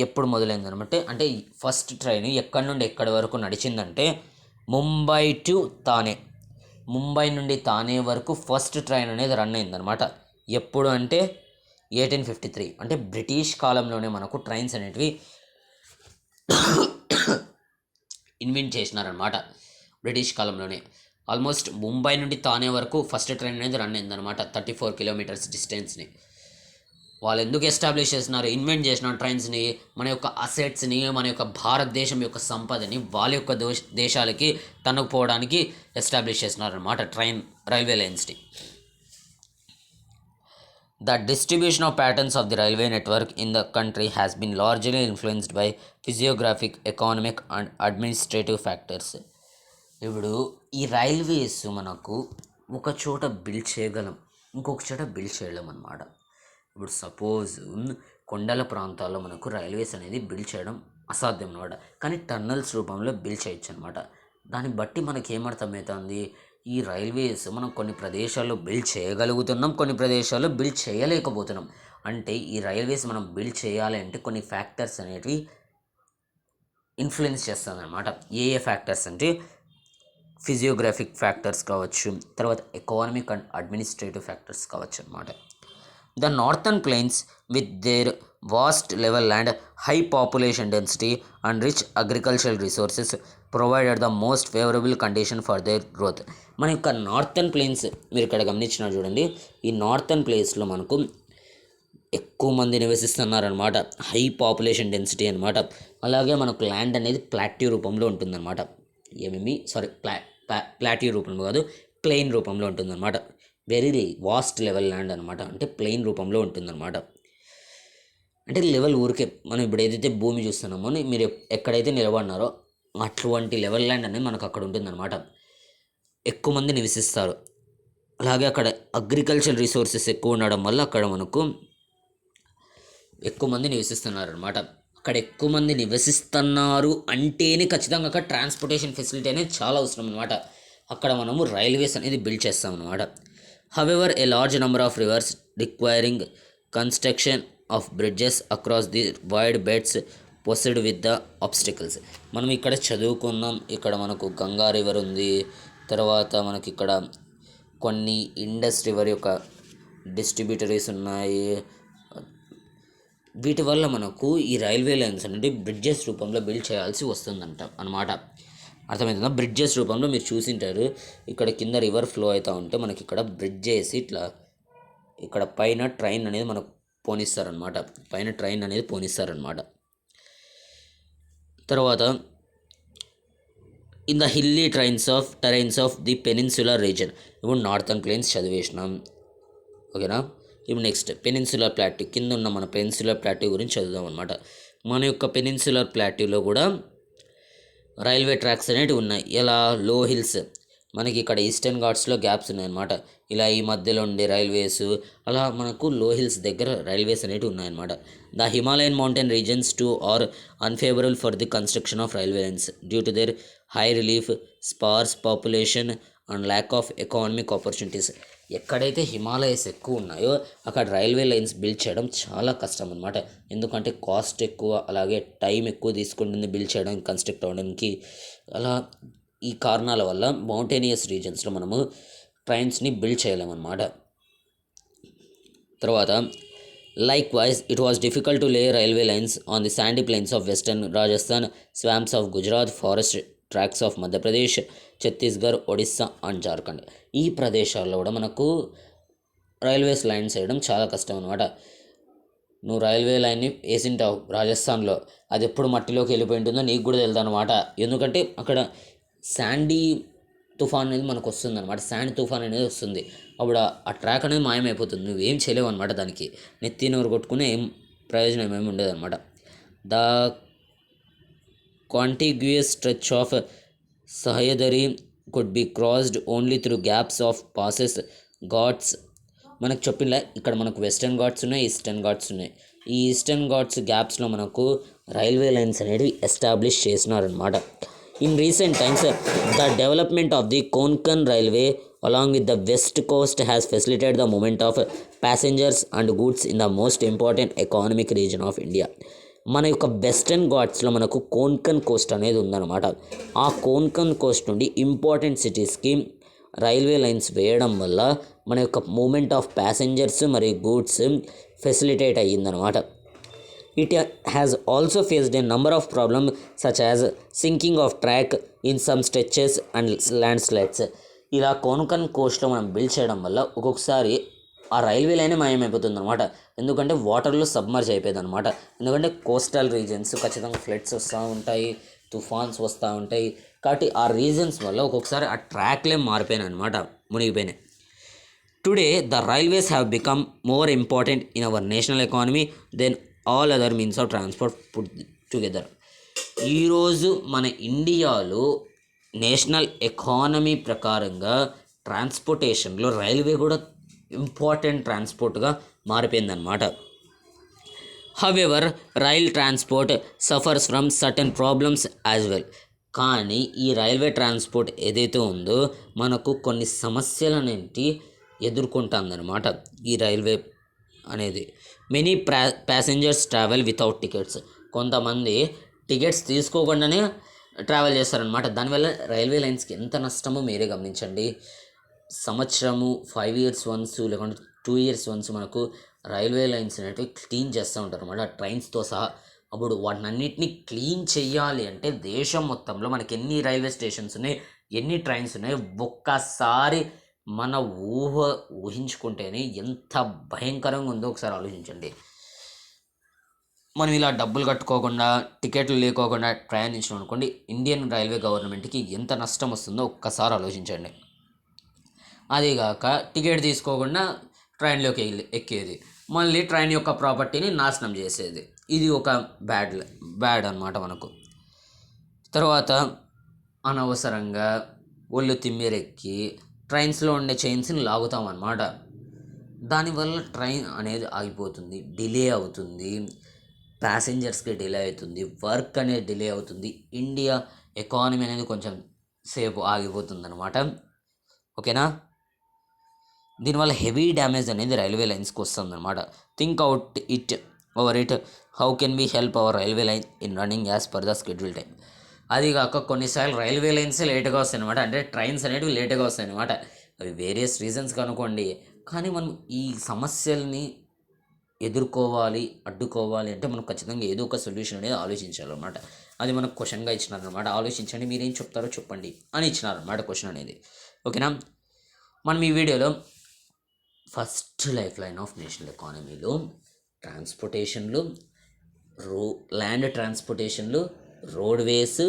ఎప్పుడు మొదలైందనమాట అంటే ఫస్ట్ ట్రైన్ ఎక్కడి నుండి ఎక్కడి వరకు నడిచిందంటే ముంబై నుండి తానే వరకు ఫస్ట్ ట్రైన్ అనేది రన్ అయిందనమాట. ఎప్పుడు అంటే 1853, అంటే బ్రిటిష్ కాలంలోనే మనకు ట్రైన్స్ అనేటివి ఇన్వెంట్ చేసినారనమాట. బ్రిటిష్ కాలంలోనే ఆల్మోస్ట్ ముంబై నుండి తానే వరకు ఫస్ట్ ట్రైన్ అనేది రన్ అయిందనమాట. 34 kilometers డిస్టెన్స్ని వాళ్ళు ఎందుకు ఎస్టాబ్లిష్ చేసినారు, ఇన్వెంట్ చేసిన ట్రైన్స్ని, మన యొక్క అసెట్స్ని, మన యొక్క భారతదేశం యొక్క సంపదని వాళ్ళ యొక్క దేశాలకి తన్నుకుపోవడానికి ఎస్టాబ్లిష్ చేసినారనమాట రైల్వే లైన్స్ని. The distribution of patterns of the railway network in the country has been largely influenced by physiographic, economic and administrative factors. ఇప్పుడు ఈ రైల్వేస్ మనకు ఒక చోట బిల్డ్ చేయగలం, ఇంకొక చోట బిల్డ్ చేయలేం అన్నమాట. ఇప్పుడు సపోజ్ కొండల ప్రాంతాల్లో మనకు రైల్వేస్ అనేది బిల్డ్ చేయడం అసాధ్యం అనమాట. కానీ టన్నల్స్ రూపంలో బిల్డ్ చేయొచ్చు అనమాట. దాన్ని బట్టి మనకి ఏమర్థమవుతుంది, ఈ రైల్వేస్ మనం కొన్ని ప్రదేశాల్లో బిల్డ్ చేయగలుగుతున్నాం, కొన్ని ప్రదేశాల్లో బిల్డ్ చేయలేకపోతున్నాం. అంటే ఈ రైల్వేస్ మనం బిల్డ్ చేయాలి అంటే కొన్ని ఫ్యాక్టర్స్ అనేటివి ఇన్ఫ్లుయెన్స్ చేస్తుంది అనమాట. ఏ ఫ్యాక్టర్స్ అంటే ఫిజియోగ్రాఫిక్ ఫ్యాక్టర్స్ కావచ్చు, తర్వాత ఎకానమిక్ అండ్ అడ్మినిస్ట్రేటివ్ ఫ్యాక్టర్స్ కావచ్చు అనమాట. The northern plains with their vast level land, high population density and rich agricultural resources provided the most favourable condition for their growth. మన యొక్క northern planes మీరు ఇక్కడ గమనించినారు చూడండి. ఈ నార్థన్ ప్లేస్లో మనకు ఎక్కువ మంది నివసిస్తున్నారనమాట. హై పాపులేషన్ డెన్సిటీ అనమాట. అలాగే మనకు ల్యాండ్ అనేది ప్లాట్యూ రూపంలో ఉంటుందన్నమాట. ప్లాట్యూ రూపంలో కాదు, ప్లెయిన్ రూపంలో ఉంటుందన్నమాట. వెరీ వాస్ట్ లెవెల్ ల్యాండ్ అనమాట. అంటే ప్లెయిన్ రూపంలో ఉంటుందన్నమాట. అంటే లెవెల్ ఊరికే మనం ఇప్పుడు ఏదైతే భూమి చూస్తున్నామో మీరు ఎక్కడైతే నిలబడినారో అటువంటి లెవెల్ ల్యాండ్ అనేది మనకు అక్కడ ఉంటుందన్నమాట. ఎక్కువ మంది నివసిస్తారు. అలాగే అక్కడ అగ్రికల్చర్ రిసోర్సెస్ ఎక్కువ ఉండడం వల్ల అక్కడ మనకు ఎక్కువ మంది నివసిస్తున్నారు అనమాట. అక్కడ ఎక్కువ మంది నివసిస్తున్నారు అంటేనే ఖచ్చితంగా అక్కడ ట్రాన్స్పోర్టేషన్ ఫెసిలిటీ అనేది చాలా అవసరం అనమాట. అక్కడ మనము రైల్వేస్ అనేది బిల్డ్ చేస్తాం అనమాట. However a large number of rivers requiring construction of bridges across the wide beds posed with the obstacles. మనం ఇక్కడ చదువుకున్నాం. ఇక్కడ మనకు గంగా రివర్ ఉంది. తర్వాత మనకి ఇక్కడ కొన్ని ఇండస్ రివర్ యొక్క డిస్ట్రిబ్యూటరీస్ ఉన్నాయి. వీటి వల్ల మనకు ఈ రైల్వే లైన్స్ అనేది బ్రిడ్జెస్ రూపంలో బిల్డ్ చేయాల్సి వస్తుందంట అనమాట. అర్థమవుతుందా? బ్రిడ్జెస్ రూపంలో మీరు చూసింటారు. ఇక్కడ కింద రివర్ ఫ్లో అవుతూ ఉంటే మనకి ఇక్కడ బ్రిడ్జ్ వేసి ఇట్లా ఇక్కడ పైన ట్రైన్ అనేది మనకు పోనిస్తారనమాట. తర్వాత in the hilly terrains of the peninsular reason. ఇప్పుడు నార్థన్ ప్లేన్స్ చదివేసినాం, ఓకేనా. ఇప్పుడు నెక్స్ట్ పెనిన్సులర్ ప్లాట్యూ. కింద ఉన్న మన పెనిన్సులర్ ప్లాట్యూ గురించి చదువుదాం అనమాట. మన యొక్క పెనిన్సులర్ ప్లాట్యూలో కూడా రైల్వే ట్రాక్స్ అనేటివి ఉన్నాయి. ఎలా? లో హిల్స్, మనకి ఇక్కడ ఈస్టర్న్ ఘాట్స్లో గ్యాప్స్ ఉన్నాయన్నమాట. ఇలా ఈ మధ్యలో ఉండే రైల్వేస్, అలా మనకు లో హిల్స్ దగ్గర రైల్వేస్ అనేటివి ఉన్నాయన్నమాట. The Himalayan mountain regions too are unfavourable for the construction of railway lines due to their high relief, sparse population and lack of economic opportunities. ఎక్కడైతే హిమాలయస్ ఎక్కువ ఉన్నాయో అక్కడ రైల్వే లైన్స్ బిల్డ్ చేయడం చాలా కష్టం అనమాట. ఎందుకంటే కాస్ట్ ఎక్కువ, అలాగే టైం ఎక్కువ తీసుకుంటుంది బిల్డ్ చేయడానికి, కన్స్ట్రక్ట్ అవ్వడానికి. అలా ఈ కారణాల వల్ల మౌంటేనియస్ రీజన్స్లో మనము ట్రైన్స్ని బిల్డ్ చేయలేమన్నమాట. తర్వాత likewise it was difficult to lay railway lines on the sandy plains of western Rajasthan, swamps of Gujarat, forest tracks of Madhya Pradesh, Chhattisgarh, Odisha and Jharkhand. ఈ ప్రదేశాల్లో కూడా మనకు రైల్వేస్ లైన్స్ వేయడం చాలా కష్టం అనమాట. నువ్వు రైల్వే లైన్ని వేసింటావు రాజస్థాన్లో, అది ఎప్పుడు మట్టిలోకి వెళ్ళిపోయి ఉంటుందో నీకు కూడా తెలుదు అనమాట. ఎందుకంటే అక్కడ శాండీ తుఫాన్ అనేది మనకు వస్తుంది అనమాట. శాండ్ తుఫాన్ అనేది వస్తుంది. అప్పుడు ఆ ట్రాక్ అనేది మాయమైపోతుంది. నువ్వేం చేయలేవు అనమాట. దానికి నెత్తి నోరు కొట్టుకునే ఏం ప్రయోజనం ఏమి ఉండదు అనమాట. The contiguous stretch of Sahyadri could be crossed only through gaps of passes, ghats. మనకు చెప్పిన ఇక్కడ మనకు వెస్టర్న్ ఘాట్స్ ఉన్నాయి, ఈస్టర్న్ ఘాట్స్ ఉన్నాయి. ఈ ఈస్టర్న్ ఘాట్స్ గ్యాప్స్లో మనకు రైల్వే లైన్స్ అనేవి establish చేసినారనమాట. In recent times, the development of the Konkan Railway along with the west coast has facilitated the movement of passengers and goods in the most important economic region of India. మన యొక్క western ఘాట్స్లో మనకు Konkan Coast అనేది ఉందన్నమాట. ఆ Konkan coast నుండి important సిటీస్కి railway lines వేయడం వల్ల మన యొక్క మూమెంట్ ఆఫ్ ప్యాసింజర్స్ మరియు గూడ్స్ ఫెసిలిటేట్ అయ్యిందనమాట. It has also faced a number of problems such as sinking of track in some stretches and landslides. ఇలా కోన్కన్ కోస్ట్లో మనం బిల్డ్ చేయడం వల్ల ఒక్కొక్కసారి ఆ రైల్వే లైనే మాయమైపోతుంది అనమాట. ఎందుకంటే వాటర్లో సబ్మర్జ్ అయిపోయింది అనమాట. ఎందుకంటే కోస్టల్ రీజన్స్ ఖచ్చితంగా ఫ్లడ్స్ వస్తూ ఉంటాయి, తుఫాన్స్ వస్తూ ఉంటాయి. కాబట్టి ఆ రీజన్స్ వల్ల ఒక్కొక్కసారి ఆ ట్రాక్లే మారిపోయినాయి అనమాట, మునిగిపోయినాయి. Today the railways have become more important in our national economy than all other means of transport put together. ఈరోజు మన ఇండియాలో నేషనల్ ఎకానమీ ప్రకారంగా ట్రాన్స్పోర్టేషన్లో రైల్వే కూడా ఇంపార్టెంట్ ట్రాన్స్పోర్ట్గా మారిపోయిందన్నమాట. However rail transport suffers from certain problems as well. కానీ ఈ రైల్వే ట్రాన్స్పోర్ట్ ఏదైతే ఉందో మనకు కొన్ని సమస్యలనేవి ఎదుర్కొంటుందన్నమాట ఈ రైల్వే అనేది. Many passengers travel without tickets. కొంతమంది టికెట్స్ తీసుకోకుండానే ట్రావెల్ చేస్తారనమాట. దానివల్ల రైల్వే లైన్స్కి ఎంత నష్టమో మీరే గమనించండి. సంవత్సరము 5 years వన్స్ లేకుంటే 2 years వన్స్ మనకు రైల్వే లైన్స్ అనేటివి క్లీన్ చేస్తూ ఉంటారు అన్నమాట ట్రైన్స్తో సహా. అప్పుడు వాటినన్నిటిని క్లీన్ చేయాలి అంటే దేశం మొత్తంలో మనకి ఎన్ని రైల్వే స్టేషన్స్ ఉన్నాయి, ఎన్ని ట్రైన్స్ ఉన్నాయి, ఒక్కసారి మన ఊహించుకుంటేనే ఎంత భయంకరంగా ఉందో ఒకసారి ఆలోచించండి. మనం ఇలా డబ్బులు కట్టుకోకుండా, టికెట్లు లేకోకుండా ప్రయాణించడం అనుకోండి, ఇండియన్ రైల్వే గవర్నమెంట్కి ఎంత నష్టం వస్తుందో ఒక్కసారి ఆలోచించండి. అదేగాక టికెట్ తీసుకోకుండా ట్రైన్లోకి ఎక్కేది, మళ్ళీ ట్రైన్ యొక్క ప్రాపర్టీని నాశనం చేసేది. ఇది ఒక బ్యాడ్ అనమాట మనకు. తర్వాత అనవసరంగా ఒళ్ళు తిమ్మిరెక్కి ట్రైన్స్లో ఉండే చైన్స్ని లాగుతాం అన్నమాట. దానివల్ల ట్రైన్ అనేది ఆగిపోతుంది, డిలే అవుతుంది, ప్యాసింజర్స్కి డిలే అవుతుంది, వర్క్ అనేది డిలే అవుతుంది, ఇండియా ఎకానమీ అనేది కొంచెం సేపు ఆగిపోతుంది అనమాట. ఓకేనా. దీనివల్ల హెవీ డ్యామేజ్ అనేది రైల్వే లైన్స్కి వస్తుంది అనమాట. Think out it over it, how can we help our railway line in running as per the schedule time. అదిగాక కొన్నిసార్లు రైల్వే లైన్స్ లేట్గా వస్తాయి అనమాట, అంటే ట్రైన్స్ అనేవి లేట్గా వస్తాయి అనమాట. అవి వేరియస్ రీజన్స్ కనుకోండి. కానీ మనం ఈ సమస్యల్ని ఎదుర్కోవాలి, అడ్డుకోవాలి అంటే మనం ఖచ్చితంగా ఏదో ఒక సొల్యూషన్ అనేది ఆలోచించాలన్నమాట. అది మనకు క్వశ్చన్గా ఇచ్చినారనమాట. ఆలోచించండి, మీరేం చెప్తారో చెప్పండి అని ఇచ్చినారనమాట క్వశ్చన్ అనేది. ఓకేనా. మనం ఈ వీడియోలో first life line of national ఎకానమీలో ట్రాన్స్పోర్టేషన్లు, ల్యాండ్ ట్రాన్స్పోర్టేషన్లు, రోడ్వేస్,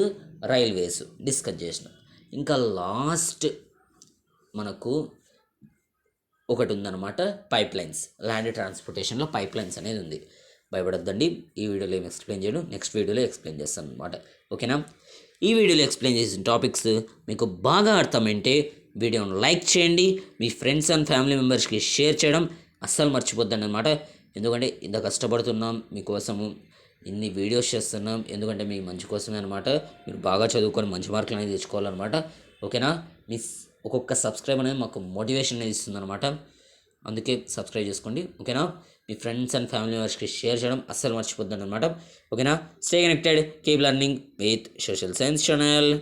రైల్వేస్ డిస్కస్ చేసినాం. ఇంకా లాస్ట్ మనకు ఒకటి ఉందన్నమాట, పైప్ లైన్స్. ల్యాండ్ ట్రాన్స్పోర్టేషన్లో పైప్ లైన్స్ అనేది ఉంది. భయపడద్దండి, ఈ వీడియోలో ఏమి ఎక్స్ప్లెయిన్ చేయను, నెక్స్ట్ వీడియోలో ఎక్స్ప్లెయిన్ చేస్తాను అనమాట. ఓకేనా. ఈ వీడియోలో ఎక్స్ప్లెయిన్ చేసిన టాపిక్స్ మీకు బాగా అర్థమైంటే వీడియోను లైక్ చేయండి, మీ ఫ్రెండ్స్ అండ్ ఫ్యామిలీ మెంబర్స్కి షేర్ చేయడం అస్సలు మర్చిపోద్దండి అనమాట. ఎందుకంటే ఇంత కష్టపడుతున్నాం మీకోసము, ఇన్ని వీడియోస్ చేస్తున్నాం, ఎందుకంటే మీ మంచి కోసమే అనమాట. మీరు బాగా చదువుకొని మంచి మార్కులు అనేది తెచ్చుకోవాలన్నమాట. ఓకేనా. మీ ఒక్కొక్క సబ్స్క్రైబ్ అనేది మాకు మోటివేషన్ అనేది ఇస్తుంది అనమాట. అందుకే సబ్స్క్రైబ్ చేసుకోండి. ఓకేనా. మీ ఫ్రెండ్స్ అండ్ ఫ్యామిలీ మెంబర్స్కి షేర్ చేయడం అస్సలు మర్చిపోద్దండి అనమాట. ఓకేనా. Stay connected, keep learning with social science channel.